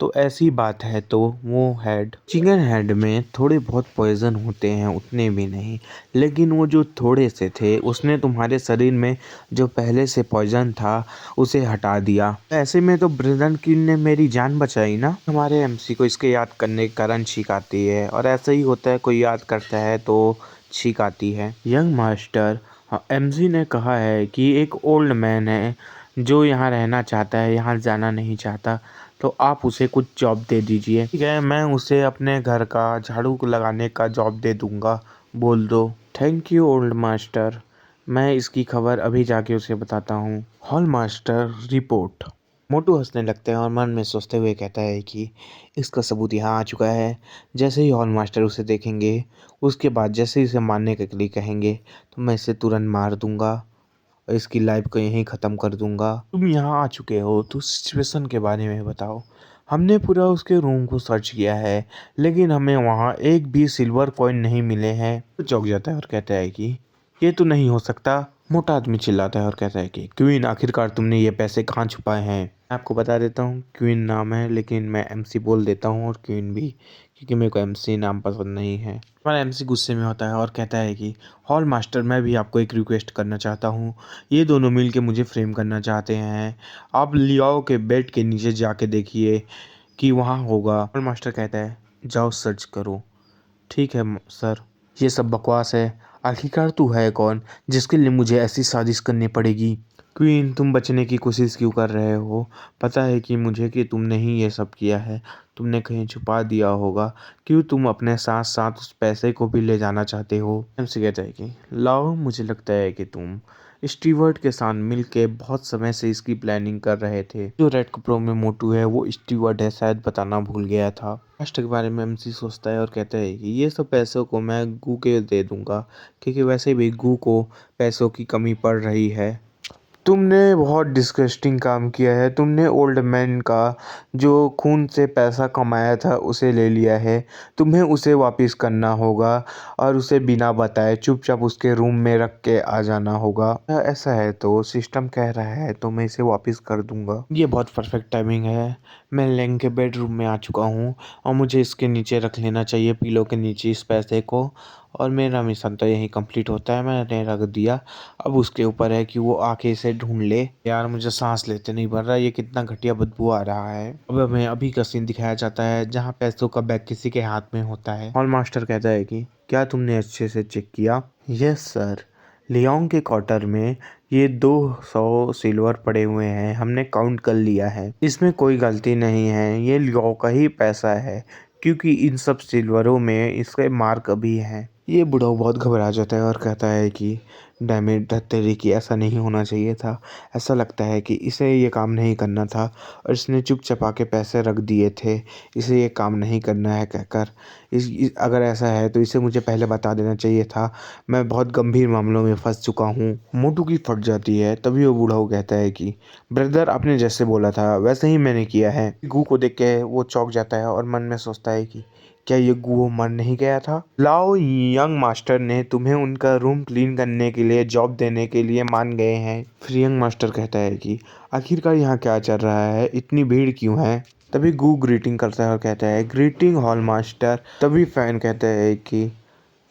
तो ऐसी बात है तो वो हेड, चिकन हेड में थोड़े बहुत पॉइजन होते हैं, उतने भी नहीं, लेकिन वो जो थोड़े से थे उसने तुम्हारे शरीर में जो पहले से पॉइजन था उसे हटा दिया। ऐसे में तो ब्रदर किन ने मेरी जान बचाई ना। हमारे एमसी को इसके याद करने के कारण छींक आती है और ऐसा ही होता है, कोई याद करता है तो छींक आती है। यंग मास्टर, एमसी ने कहा है कि एक ओल्ड मैन है जो यहाँ रहना चाहता है, यहाँ जाना नहीं चाहता, तो आप उसे कुछ जॉब दे दीजिए। ठीक है, मैं उसे अपने घर का झाड़ू लगाने का जॉब दे दूंगा, बोल दो। थैंक यू ओल्ड मास्टर, मैं इसकी खबर अभी जाके उसे बताता हूँ। Hall master report. मोटू हंसने लगता है और मन में सोचते हुए कहता है कि इसका सबूत यहाँ आ चुका है। जैसे ही हॉल मास्टर उसे देखेंगे उसके बाद जैसे ही इसे मारने के लिए कहेंगे तो मैं इसे तुरंत मार दूंगा और इसकी लाइफ को यहीं ख़त्म कर दूंगा। तुम यहाँ आ चुके हो तो सिचुएशन के बारे में बताओ। हमने पूरा उसके रूम को सर्च किया है लेकिन हमें वहाँ एक भी सिल्वर कॉइन नहीं मिले हैं। तो चौंक जाता है और कहता है कि ये तो नहीं हो सकता। मोटा आदमी चिल्लाता है और कहता है कि क्वीन, आखिरकार तुमने ये पैसे कहाँ छुपाए हैं? मैं आपको बता देता हूँ, क्वीन नाम है लेकिन मैं एमसी बोल देता हूँ और क्वीन भी, क्योंकि मेरे को एमसी नाम पसंद नहीं है। हमारा एमसी गुस्से में होता है और कहता है कि हॉल मास्टर, मैं भी आपको एक रिक्वेस्ट करना चाहता हूँ। ये दोनों मिल के मुझे फ्रेम करना चाहते हैं। आप लियाओ के बेड के नीचे जाके देखिए कि वहाँ होगा। हॉल मास्टर कहता है जाओ सर्च करो। ठीक है सर, ये सब बकवास है। आखिरकार तू है कौन जिसके लिए मुझे ऐसी साजिश करनी पड़ेगी? क्वीन, तुम बचने की कोशिश क्यों कर रहे हो? पता है कि मुझे कि तुमने ही ये सब किया है, तुमने कहीं छुपा दिया होगा। क्यों तुम अपने साथ साथ उस पैसे को भी ले जाना चाहते हो? एमसी कहता है कि लाओ, मुझे लगता है कि तुम स्टीवर्ट के साथ मिलके बहुत समय से इसकी प्लानिंग कर रहे थे। जो रेड कपड़ों में मोटू है वो स्टीवर्ट है, शायद बताना भूल गया था। लास्ट के बारे में एमसी सोचता है और कहता है कि ये सब पैसों को मैं गू के दे दूंगा, क्योंकि वैसे भी गू को पैसों की कमी पड़ रही है। तुमने बहुत डिस्गस्टिंग काम किया है। तुमने ओल्ड मैन का जो खून से पैसा कमाया था उसे ले लिया है। तुम्हें उसे वापस करना होगा और उसे बिना बताए चुपचाप उसके रूम में रख के आ जाना होगा। ऐसा है तो सिस्टम कह रहा है तो मैं इसे वापस कर दूंगा। ये बहुत परफेक्ट टाइमिंग है। मैं लेंग के बेडरूम में आ चुका हूँ और मुझे इसके नीचे रख लेना चाहिए, पिलो के नीचे, इस पैसे को। और मेरा मिशन तो यही कंप्लीट होता है, मैंने रख दिया। अब उसके ऊपर है कि वो आके इसे ढूंढ ले। यार, मुझे सांस लेते नहीं भर रहा, ये कितना घटिया बदबू आ रहा है। अब हमें अभी का सीन दिखाया जाता है जहाँ पैसों का बैग किसी के हाथ में होता है। हॉल मास्टर कहता है कि क्या तुमने अच्छे से चेक किया? यस सर, लियोंग के क्वार्टर में ये 200 सिल्वर पड़े हुए हैं, हमने काउंट कर लिया है। इसमें कोई गलती नहीं है, ये लियोंग का ही पैसा है, क्योंकि इन सब सिल्वरों में इसके मार्क भी हैं। ये बूढ़ा बहुत घबरा जाता है और कहता है कि डैम इट तेरी की ऐसा नहीं होना चाहिए था। ऐसा लगता है कि इसे ये काम नहीं करना था और इसने चुप चपा के पैसे रख दिए थे। इसे ये काम नहीं करना है कहकर अगर ऐसा है तो इसे मुझे पहले बता देना चाहिए था। मैं बहुत गंभीर मामलों में फंस चुका हूँ। मोटू की फट जाती है। तभी वो बूढ़ा कहता है कि ब्रदर आपने जैसे बोला था वैसे ही मैंने किया है। गू को देख के वो चौंक जाता है और मन में सोचता है कि क्या ये गुहो मर नहीं गया था। लाओ यंग मास्टर ने तुम्हें उनका रूम क्लीन करने के लिए जॉब देने के लिए मान गए हैं। फिर यंग मास्टर कहता है कि आखिरकार यहाँ क्या चल रहा है, इतनी भीड़ क्यों है। तभी गू ग्रीटिंग करता है और कहता है ग्रीटिंग हॉल मास्टर। तभी फैन कहता है कि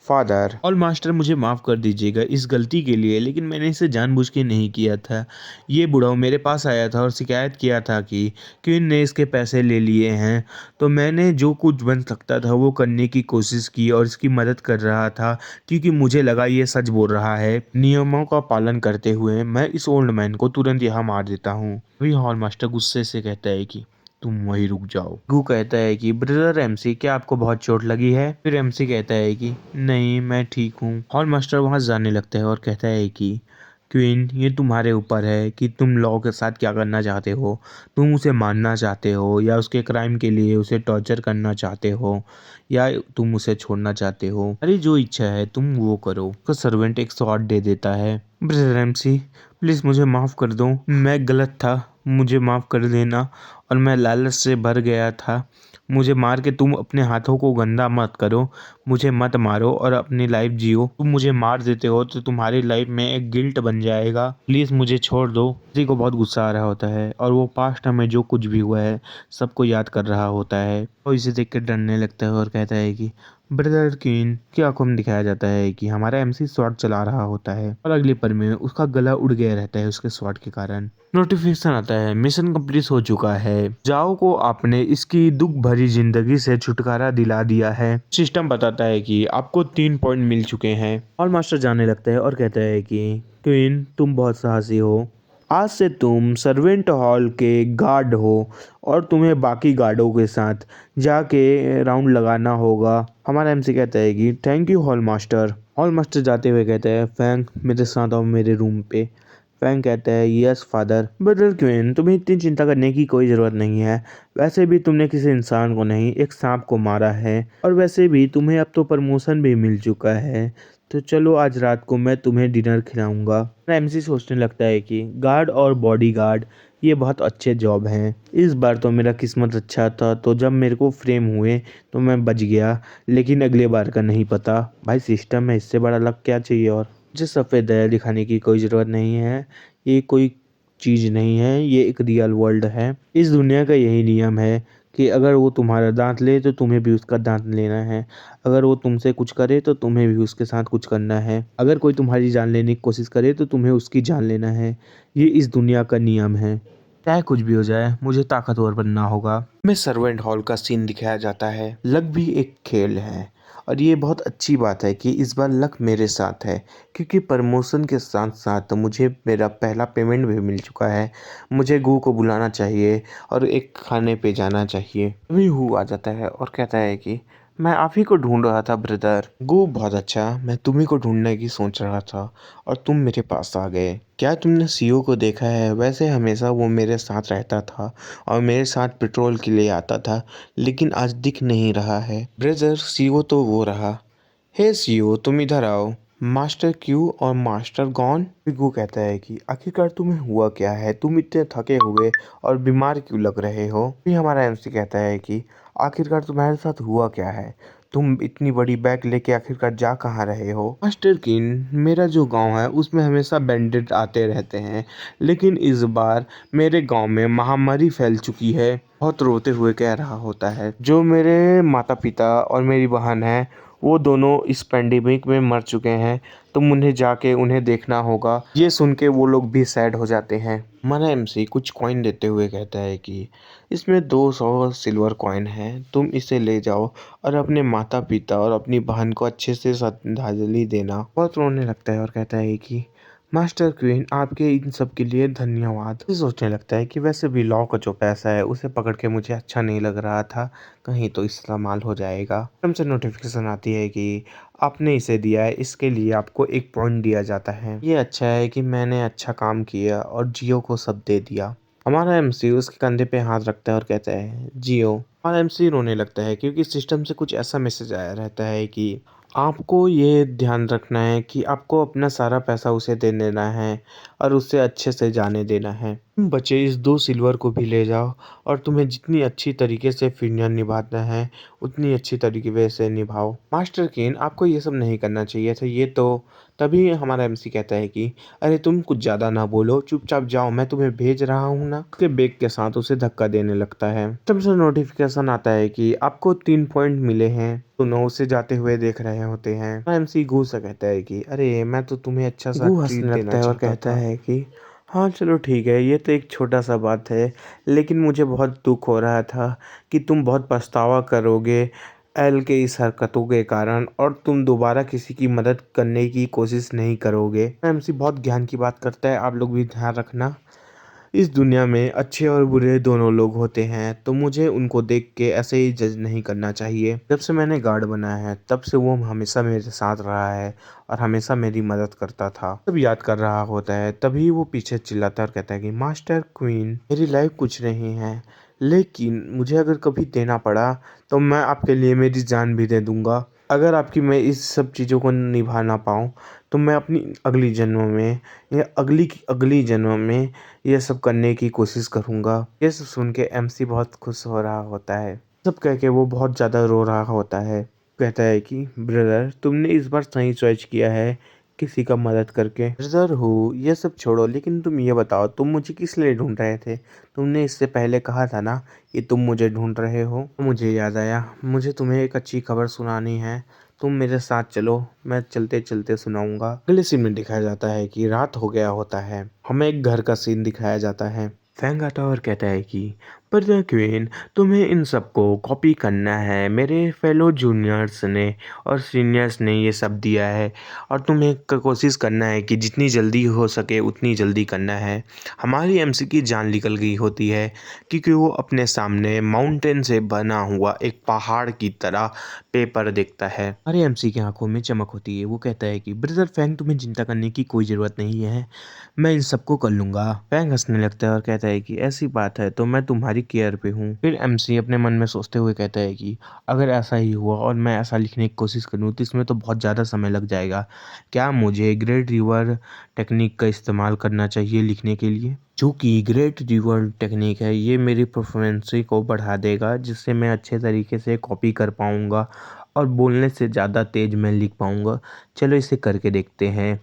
फादर और मास्टर मुझे माफ़ कर दीजिएगा इस गलती के लिए, लेकिन मैंने इसे जानबूझ के नहीं किया था। ये बुढ़ाऊ मेरे पास आया था और शिकायत किया था कि क्वीन ने इसके पैसे ले लिए हैं। तो मैंने जो कुछ बन सकता था वो करने की कोशिश की और इसकी मदद कर रहा था, क्योंकि मुझे लगा ये सच बोल रहा है। नियमों का पालन करते हुए मैं इस ओल्ड मैन को तुरंत यहाँ मार देता हूँ। वही हॉल मास्टर गुस्से से कहता है कि तुम वहीं रुक जाओ। गू कहता है कि ब्रदर एमसी क्या आपको बहुत चोट लगी है। फिर एमसी कहता है कि नहीं मैं ठीक हूँ। हॉल मास्टर वहां जाने लगता है और कहता है कि क्वीन ये तुम्हारे ऊपर है कि तुम लॉ के साथ क्या करना चाहते हो। तुम उसे मारना चाहते हो या उसके क्राइम के लिए उसे टॉर्चर करना चाहते हो या तुम उसे छोड़ना चाहते हो। अरे जो इच्छा है तुम वो करो। उसका सर्वेंट एक शॉट दे देता है। ब्रदर एमसी प्लीज़ मुझे माफ़ कर दो, मैं गलत था, मुझे माफ़ कर देना। और मैं लालच से भर गया था। मुझे मार के तुम अपने हाथों को गंदा मत करो, मुझे मत मारो और अपनी लाइफ जियो। तुम मुझे मार देते हो तो तुम्हारी लाइफ में एक गिल्ट बन जाएगा। प्लीज़ मुझे छोड़ दो। किसी को बहुत गुस्सा आ रहा होता है और वो पास्ट में जो कुछ भी हुआ है सबको याद कर रहा होता है। वो इसे देख कर डरने लगता है और कहता है कि ब्रदर क्वीन की आंखों में दिखाया जाता है कि हमारा एमसी शॉट चला रहा होता है और अगले पल में उसका गला उड़ गया रहता है उसके शॉट के कारण। नोटिफिकेशन आता है मिशन कंप्लीट हो चुका है। जाओ को आपने इसकी दुख भरी जिंदगी से छुटकारा दिला दिया है। सिस्टम बताता है कि आपको 3 पॉइंट मिल चुके हैं। और मास्टर जाने लगता है और कहता है कि क्वीन तुम बहुत साहसी हो। आज से तुम सर्वेंट हॉल के गार्ड हो और तुम्हें बाकी गार्डों के साथ जाके राउंड लगाना होगा। हमारा एमसी कहता है कि thank U Haul master. Hall master जाते हुए कहते हैं फैंक मेरे साथ आओ मेरे रूम पे। फैंक कहता है यस फादर। ब्रदर क्वीन तुम्हें इतनी चिंता करने की कोई ज़रूरत नहीं है। वैसे भी तुमने किसी इंसान को नहीं एक सांप को मारा है और वैसे भी तुम्हें अब तो प्रमोशन भी मिल चुका है। तो चलो आज रात को मैं तुम्हें डिनर खिलाऊंगा। एमसी सोचने लगता है कि गार्ड और बॉडीगार्ड ये बहुत अच्छे जॉब हैं। इस बार तो मेरा किस्मत अच्छा था तो जब मेरे को फ्रेम हुए तो मैं बच गया, लेकिन अगले बार का नहीं पता। भाई सिस्टम में इससे बड़ा लक क्या चाहिए। और मुझे सफ़ेद दया दिखाने की कोई ज़रूरत नहीं है। ये कोई चीज़ नहीं है, ये एक रियल वर्ल्ड है। इस दुनिया का यही नियम है कि अगर वो तुम्हारा दांत ले तो तुम्हें भी उसका दांत लेना है। अगर वो तुमसे कुछ करे तो तुम्हें भी उसके साथ कुछ करना है। अगर कोई तुम्हारी जान लेने की कोशिश करे तो तुम्हें उसकी जान लेना है। ये इस दुनिया का नियम है। चाहे कुछ भी हो जाए मुझे ताकतवर बनना होगा। में सर्वेंट हॉल का सीन दिखाया जाता है। लक भी एक खेल है और ये बहुत अच्छी बात है कि इस बार लक मेरे साथ है, क्योंकि प्रमोशन के साथ साथ मुझे मेरा पहला पेमेंट भी मिल चुका है। मुझे गू को बुलाना चाहिए और एक खाने पे जाना चाहिए। तभी हु आ जाता है और कहता है कि मैं आप ही को ढूंढ रहा था ब्रदर। गो बहुत अच्छा, मैं तुम्ही को ढूंढने की सोच रहा था और तुम मेरे पास आ गए। क्या तुमने सीओ को देखा है? वैसे हमेशा वो मेरे साथ रहता था और मेरे साथ पेट्रोल के लिए आता था, लेकिन आज दिख नहीं रहा है। ब्रदर सीओ तो वो रहा। हे सीओ तुम इधर आओ। मास्टर क्यू और मास्टर गॉन। गो कहता है कि आखिरकार तुम्हें हुआ क्या है, तुम इतने थके हुए और बीमार क्यों लग रहे हो। फिर हमारा एमसी कहता है कि आखिरकार तुम्हारे साथ हुआ क्या है, तुम इतनी बड़ी बैग लेके आखिरकार जा कहाँ रहे हो। मास्टर किन मेरा जो गांव है उसमें हमेशा बैंडिट आते रहते हैं, लेकिन इस बार मेरे गांव में महामारी फैल चुकी है। बहुत रोते हुए कह रहा होता है जो मेरे माता पिता और मेरी बहन है वो दोनों इस पेंडेमिक में मर चुके हैं, तुम उन्हें जाके उन्हें देखना होगा। ये सुन के वो लोग भी सैड हो जाते हैं। हमारा एमसी कुछ कॉइन देते हुए कहता है कि इसमें 200 सिल्वर कॉइन है, तुम इसे ले जाओ और अपने माता पिता और अपनी बहन को अच्छे से श्रद्धांजलि देना। बहुत रोने लगता है और कहता है कि मास्टर क्वीन आपके इन सब के लिए धन्यवाद। ये सोचने लगता है कि वैसे भी लॉ का जो पैसा है उसे पकड़ के मुझे अच्छा नहीं लग रहा था, कहीं तो इस्तेमाल हो जाएगा। हमसे नोटिफिकेशन आती है कि आपने इसे दिया है, इसके लिए आपको 1 पॉइंट दिया जाता है। ये अच्छा है कि मैंने अच्छा काम किया और जियो को सब दे दिया। हमारा एमसी उसके कंधे पे हाथ रखता है और कहता है जियो। हमारा एमसी रोने लगता है क्योंकि सिस्टम से कुछ ऐसा मैसेज आया रहता है कि आपको ये ध्यान रखना है कि आपको अपना सारा पैसा उसे दे देना है और उसे अच्छे से जाने देना है। तुम बचे इस 2 सिल्वर को भी ले जाओ और तुम्हें जितनी अच्छी तरीके से फिनियन निभाना है उतनी अच्छी तरीके से निभाओ। मास्टर केन आपको ये सब नहीं करना चाहिए था। ये तो तभी हमारा एमसी कहता है कि अरे तुम कुछ ज़्यादा ना बोलो, चुपचाप जाओ, मैं तुम्हें भेज रहा हूँ ना। उसके बैग के साथ उसे धक्का देने लगता है। तब से नोटिफिकेशन आता है कि आपको 3 पॉइंट मिले हैं। दोनों उसे जाते हुए देख रहे होते हैं। एमसी गू सा कहता है कि अरे मैं तो तुम्हें अच्छा सा ट्रीट देना चाहता था। और कहता है कि हाँ चलो ठीक है, ये तो एक छोटा सा बात है, लेकिन मुझे बहुत दुख हो रहा था कि तुम बहुत पछतावा करोगे एल के इस हरकतों के कारण और तुम दोबारा किसी की मदद करने की कोशिश नहीं करोगे। एमसी बहुत ज्ञान की बात करता है, आप लोग भी ध्यान रखना। इस दुनिया में अच्छे और बुरे दोनों लोग होते हैं, तो मुझे उनको देख के ऐसे ही जज नहीं करना चाहिए। जब से मैंने गार्ड बनाया है तब से वो हमेशा मेरे साथ रहा है और हमेशा मेरी मदद करता था। जब याद कर रहा होता है तभी वो पीछे चिल्लाता है और कहता है कि मास्टर क्वीन मेरी लाइफ कुछ नहीं है, लेकिन मुझे अगर कभी देना पड़ा तो मैं आपके लिए मेरी जान भी दे दूंगा। अगर आपकी मैं इस सब चीज़ों को निभा ना पाऊँ तो मैं अपनी अगली जन्म में या अगली की अगली जन्म में ये सब करने की कोशिश करूँगा। ये सब सुन के एमसी बहुत खुश हो रहा होता है। सब कह के वो बहुत ज़्यादा रो रहा होता है। कहता है कि ब्रदर तुमने इस बार सही चॉइस किया है किसी का मदद करके। ब्रदर हो ये सब छोड़ो, लेकिन तुम ये बताओ तुम मुझे किस लिए ढूंढ रहे थे? तुमने इससे पहले कहा था ना कि तुम मुझे ढूंढ रहे हो। मुझे याद आया, मुझे तुम्हें एक अच्छी खबर सुनानी है। तुम मेरे साथ चलो, मैं चलते चलते सुनाऊंगा। अगले सीन में दिखाया जाता है कि रात हो गया होता है। हमें एक घर का सीन दिखाया जाता है। फैंग आता और कहता है कि पर क्वीन तुम्हें इन सबको कॉपी करना है। मेरे फेलो जूनियर्स ने और सीनियर्स ने ये सब दिया है और तुम्हें कोशिश करना है कि जितनी जल्दी हो सके उतनी जल्दी करना है। हमारी एमसी की जान निकल गई होती है क्योंकि वो अपने सामने माउंटेन से बना हुआ एक पहाड़ की तरह पेपर देखता है। हमारे एमसी की आंखों में चमक होती है। वो कहता है कि ब्रदर फैंग तुम्हें चिंता करने की कोई ज़रूरत नहीं है, मैं इन सबको कर लूँगा। फैंग हंसने लगता है और कहता है कि ऐसी बात है तो मैं तुम्हारी केयर पे हूँ। फिर एमसी अपने मन में सोचते हुए कहता है कि अगर ऐसा ही हुआ और मैं ऐसा लिखने की कोशिश करूँ तो इसमें तो बहुत ज़्यादा समय लग जाएगा। क्या मुझे ग्रेट रिवर टेक्निक का इस्तेमाल करना चाहिए लिखने के लिए? जो कि ग्रेट रिवर टेक्निक है, ये मेरी परफॉर्मेंस को बढ़ा देगा जिससे मैं अच्छे तरीके से कॉपी कर पाऊँगा और बोलने से ज़्यादा तेज़ मैं लिख पाऊँगा। चलो इसे करके देखते हैं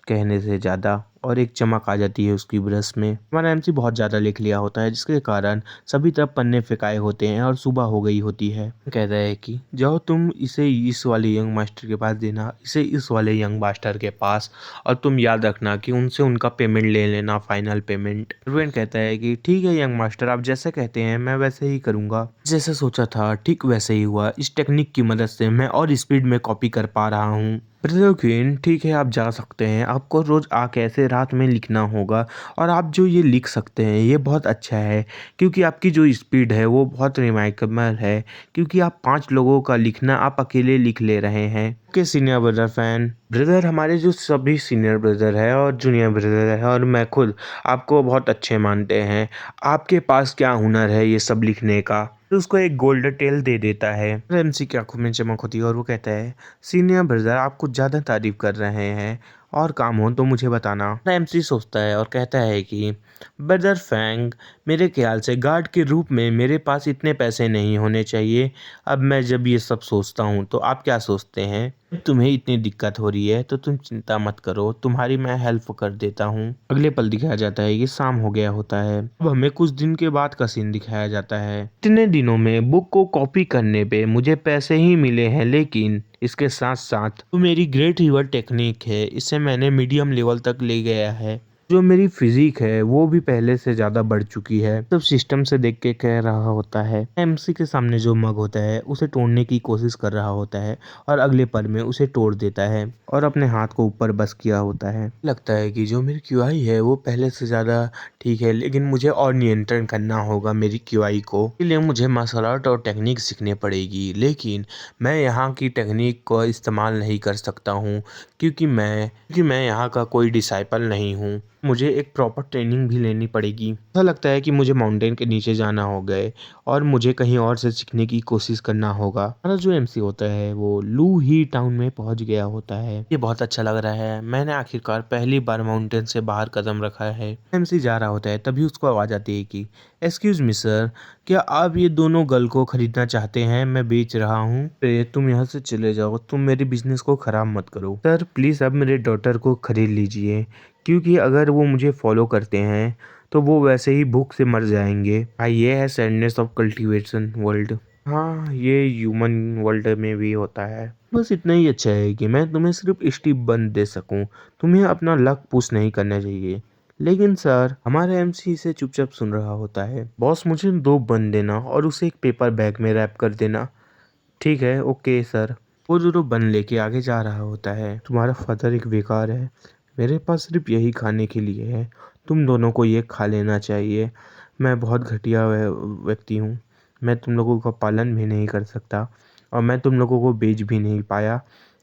कहने से ज़्यादा। और एक चमक आ जाती है उसकी ब्रश में। हमारा एमसी बहुत ज़्यादा लिख लिया होता है जिसके कारण सभी तरफ पन्ने फेंकाए होते हैं और सुबह हो गई होती है। कहता है कि जाओ तुम इसे इस वाले यंग मास्टर के पास देना, इसे इस वाले यंग मास्टर के पास, और तुम याद रखना कि उनसे उनका पेमेंट ले लेना, फाइनल पेमेंट। रुवेन कहता है कि ठीक है यंग मास्टर, आप जैसे कहते हैं मैं वैसे ही करूँगा। जैसा सोचा था ठीक वैसे ही हुआ। इस टेक्निक की मदद से मैं और स्पीड में कॉपी कर पा रहा हूँ। ब्रदर क्वीन ठीक है आप जा सकते हैं, आपको रोज़ आके ऐसे रात में लिखना होगा और आप जो ये लिख सकते हैं ये बहुत अच्छा है क्योंकि आपकी जो स्पीड है वो बहुत रिमार्केबल है क्योंकि आप 5 लोगों का लिखना आप अकेले लिख ले रहे हैं। Okay senior brother fan. Brother हमारे जो सभी सीनियर ब्रदर है और जूनियर ब्रदर है और मैं खुद आपको बहुत अच्छे मानते हैं। आपके पास क्या हुनर है ये सब लिखने का? तो उसको एक गोल्ड टेल दे देता है। एमसी की आंखों में चमक होती है और वो कहता है सीनियर ब्रदर आप कुछ ज़्यादा तारीफ कर रहे हैं, और काम हो तो मुझे बताना। एमसी सोचता है और कहता है कि ब्रदर फैंग मेरे ख्याल से गार्ड के रूप में मेरे पास इतने पैसे नहीं होने चाहिए। अब मैं जब ये सब सोचता हूँ तो आप क्या सोचते हैं? तुम्हें इतनी दिक्कत हो रही है तो तुम चिंता मत करो, तुम्हारी मैं हेल्प कर देता हूँ। अगले पल दिखाया जाता है कि शाम हो गया होता है। अब हमें कुछ दिन के बाद का सीन दिखाया जाता है। इतने दिनों में बुक को कॉपी करने पे मुझे पैसे ही मिले हैं, लेकिन इसके साथ साथ तो मेरी ग्रेट रिवर टेक्निक है, इसे मैंने मीडियम लेवल तक ले गया है। जो मेरी फिजिक है वो भी पहले से ज़्यादा बढ़ चुकी है। तब सिस्टम से देख के कह रहा होता है, एमसी के सामने जो मग होता है उसे तोड़ने की कोशिश कर रहा होता है और अगले पल में उसे तोड़ देता है और अपने हाथ को ऊपर बस किया होता है। लगता है कि जो मेरी क्यूआई है वो पहले से ज़्यादा ठीक है, लेकिन मुझे और नियंत्रण करना होगा मेरी क्यूआई को। इसलिए मुझे मार्शल आर्ट और टेक्निक सीखनी पड़ेगी, लेकिन मैं यहाँ की टेक्निक को इस्तेमाल नहीं कर सकता हूँ क्योंकि मैं यहाँ का कोई डिसाइपल नहीं हूँ। मुझे एक प्रॉपर ट्रेनिंग भी लेनी पड़ेगी। ऐसा लगता है कि मुझे माउंटेन के नीचे जाना हो गए और मुझे कहीं और से सीखने की कोशिश करना होगा। हमारा जो एमसी होता है वो लू ही टाउन में पहुंच गया होता है। ये बहुत अच्छा लग रहा है, मैंने आखिरकार पहली बार माउंटेन से बाहर कदम रखा है। एमसी जा रहा होता है, तभी उसको आवाज आती है कि एक्सक्यूज मी सर, क्या आप ये दोनों गल को खरीदना चाहते हैं? मैं बेच रहा हूँ। तुम यहाँ से चले जाओ, तुम मेरे बिजनेस को खराब मत करो। सर प्लीज अब मेरे डॉटर को खरीद लीजिए, क्योंकि अगर वो मुझे फॉलो करते हैं तो वो वैसे ही भूख से मर जाएंगे। हाँ, ये है सैडनेस ऑफ कल्टीवेशन वर्ल्ड। हाँ, ये ह्यूमन वर्ल्ड में भी होता है। बस इतना ही अच्छा है कि मैं तुम्हें सिर्फ स्टिप बन दे सकूं, तुम्हें अपना लक पुश नहीं करना चाहिए। लेकिन सर, हमारा एमसी इसे चुपचाप सुन रहा होता है। बॉस, मुझे 2 बन देना और उसे एक पेपर बैग में रैप कर देना। ठीक है, ओके सर। वो दोनों बन लेके आगे जा रहा होता है। तुम्हारा फादर एक बेकार है, मेरे पास सिर्फ यही खाने के लिए है, तुम दोनों को ये खा लेना चाहिए। मैं बहुत घटिया व्यक्ति हूँ, मैं तुम लोगों का पालन भी नहीं कर सकता और मैं तुम लोगों को बेच भी नहीं पाया।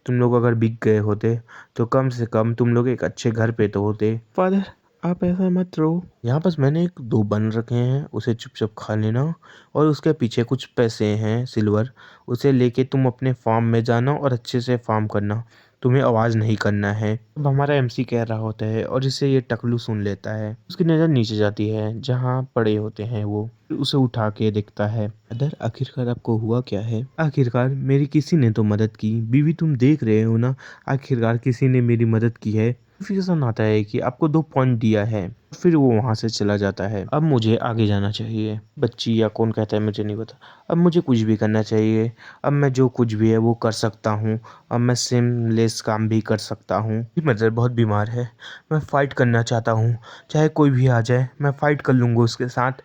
तुम लोग अगर बिक गए होते तो कम से कम तुम लोग एक अच्छे घर पे तो होते। फादर, आप ऐसा मत रहो। यहाँ बस मैंने एक 2 बन रखे हैं, उसे चुपचाप खा लेना और उसके पीछे कुछ पैसे हैं सिल्वर, उसे लेके तुम अपने फार्म में जाना और अच्छे से फार्म करना। तुम्हें आवाज़ नहीं करना है। अब हमारा एमसी कह रहा होता है और इसे ये टकलू सुन लेता है। उसकी नज़र नीचे जाती है जहाँ पड़े होते हैं वो, फिर उसे उठा के देखता है। अदर, आखिरकार आपको हुआ क्या है? आखिरकार मेरी किसी ने तो मदद की। बीवी, तुम देख रहे हो ना, आखिरकार किसी ने मेरी मदद की है। नोटिफिकेशन आता है कि आपको 2 पॉइंट दिया है। फिर वो वहां से चला जाता है। अब मुझे आगे जाना चाहिए। बच्ची या कौन कहता है मुझे नहीं पता। अब मुझे कुछ भी करना चाहिए। अब मैं जो कुछ भी है वो कर सकता हूँ। अब मैं सेमलेस काम भी कर सकता हूँ। मेरी मदर बहुत बीमार है, मैं फाइट करना चाहता हूँ। चाहे कोई भी आ जाए मैं फाइट कर लूँगा उसके साथ।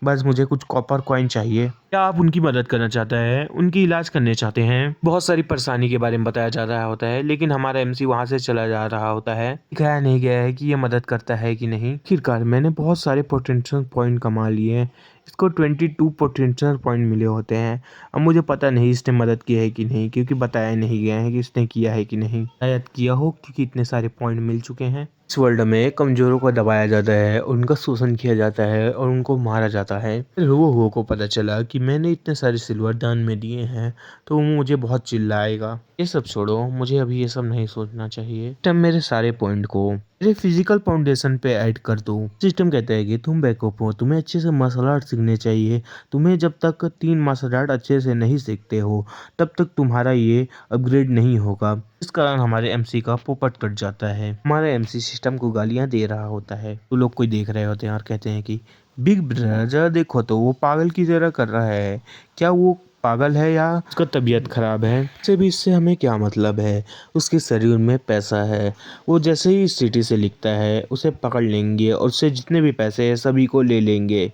बस मुझे कुछ कॉपर कॉइन चाहिए। क्या आप उनकी मदद करना चाहते हैं, उनकी इलाज करने चाहते हैं? बहुत सारी परेशानी के बारे में बताया जा रहा होता है, लेकिन हमारा एमसी वहां से चला जा रहा होता है। दिखाया नहीं गया है कि ये मदद करता है कि नहीं। आखिरकार मैंने बहुत सारे पोटेंशियल पॉइंट कमा लिए हैं। इसको 22 पोटेंशियल पॉइंट मिले होते हैं। अब मुझे पता नहीं इसने मदद की है कि नहीं, क्योंकि बताया नहीं गया है कि इसने किया है कि नहीं। शायद किया हो, क्योंकि इतने सारे पॉइंट मिल चुके हैं। इस वर्ल्ड में कमजोरों को दबाया जाता है, उनका शोषण किया जाता है और उनको मारा जाता है। फिर वो को पता चला कि मैंने इतने सारे सिल्वर दान में दिए हैं, तो वो मुझे बहुत चिल्लाएगा। ये सब छोड़ो, मुझे अभी ये सब नहीं सोचना चाहिए। तब मेरे सारे पॉइंट को मेरे फिजिकल फाउंडेशन पे ऐड कर दो। सिस्टम कहता है कि तुम बैकअप हो, तुम्हें अच्छे से मार्शल आर्ट सीखने चाहिए। तुम्हें जब तक 3 मार्शल आर्ट अच्छे से नहीं सीखते हो तब तक तुम्हारा ये अपग्रेड नहीं होगा। इस कारण हमारे एमसी का पोपट कट जाता है। हमारा एमसी सिस्टम को गालियां दे रहा होता है। तो लोग कोई देख रहे होते हैं और कहते हैं कि बिग ब्रदर देखो तो वो पागल की तरह कर रहा है। क्या वो पागल है या उसका तबीयत खराब है? इससे हमें क्या मतलब है? उसके शरीर में पैसा है, वो जैसे ही इस सिटी से लिखता है उसे पकड़ लेंगे और उससे जितने भी पैसे हैं सभी को ले लेंगे।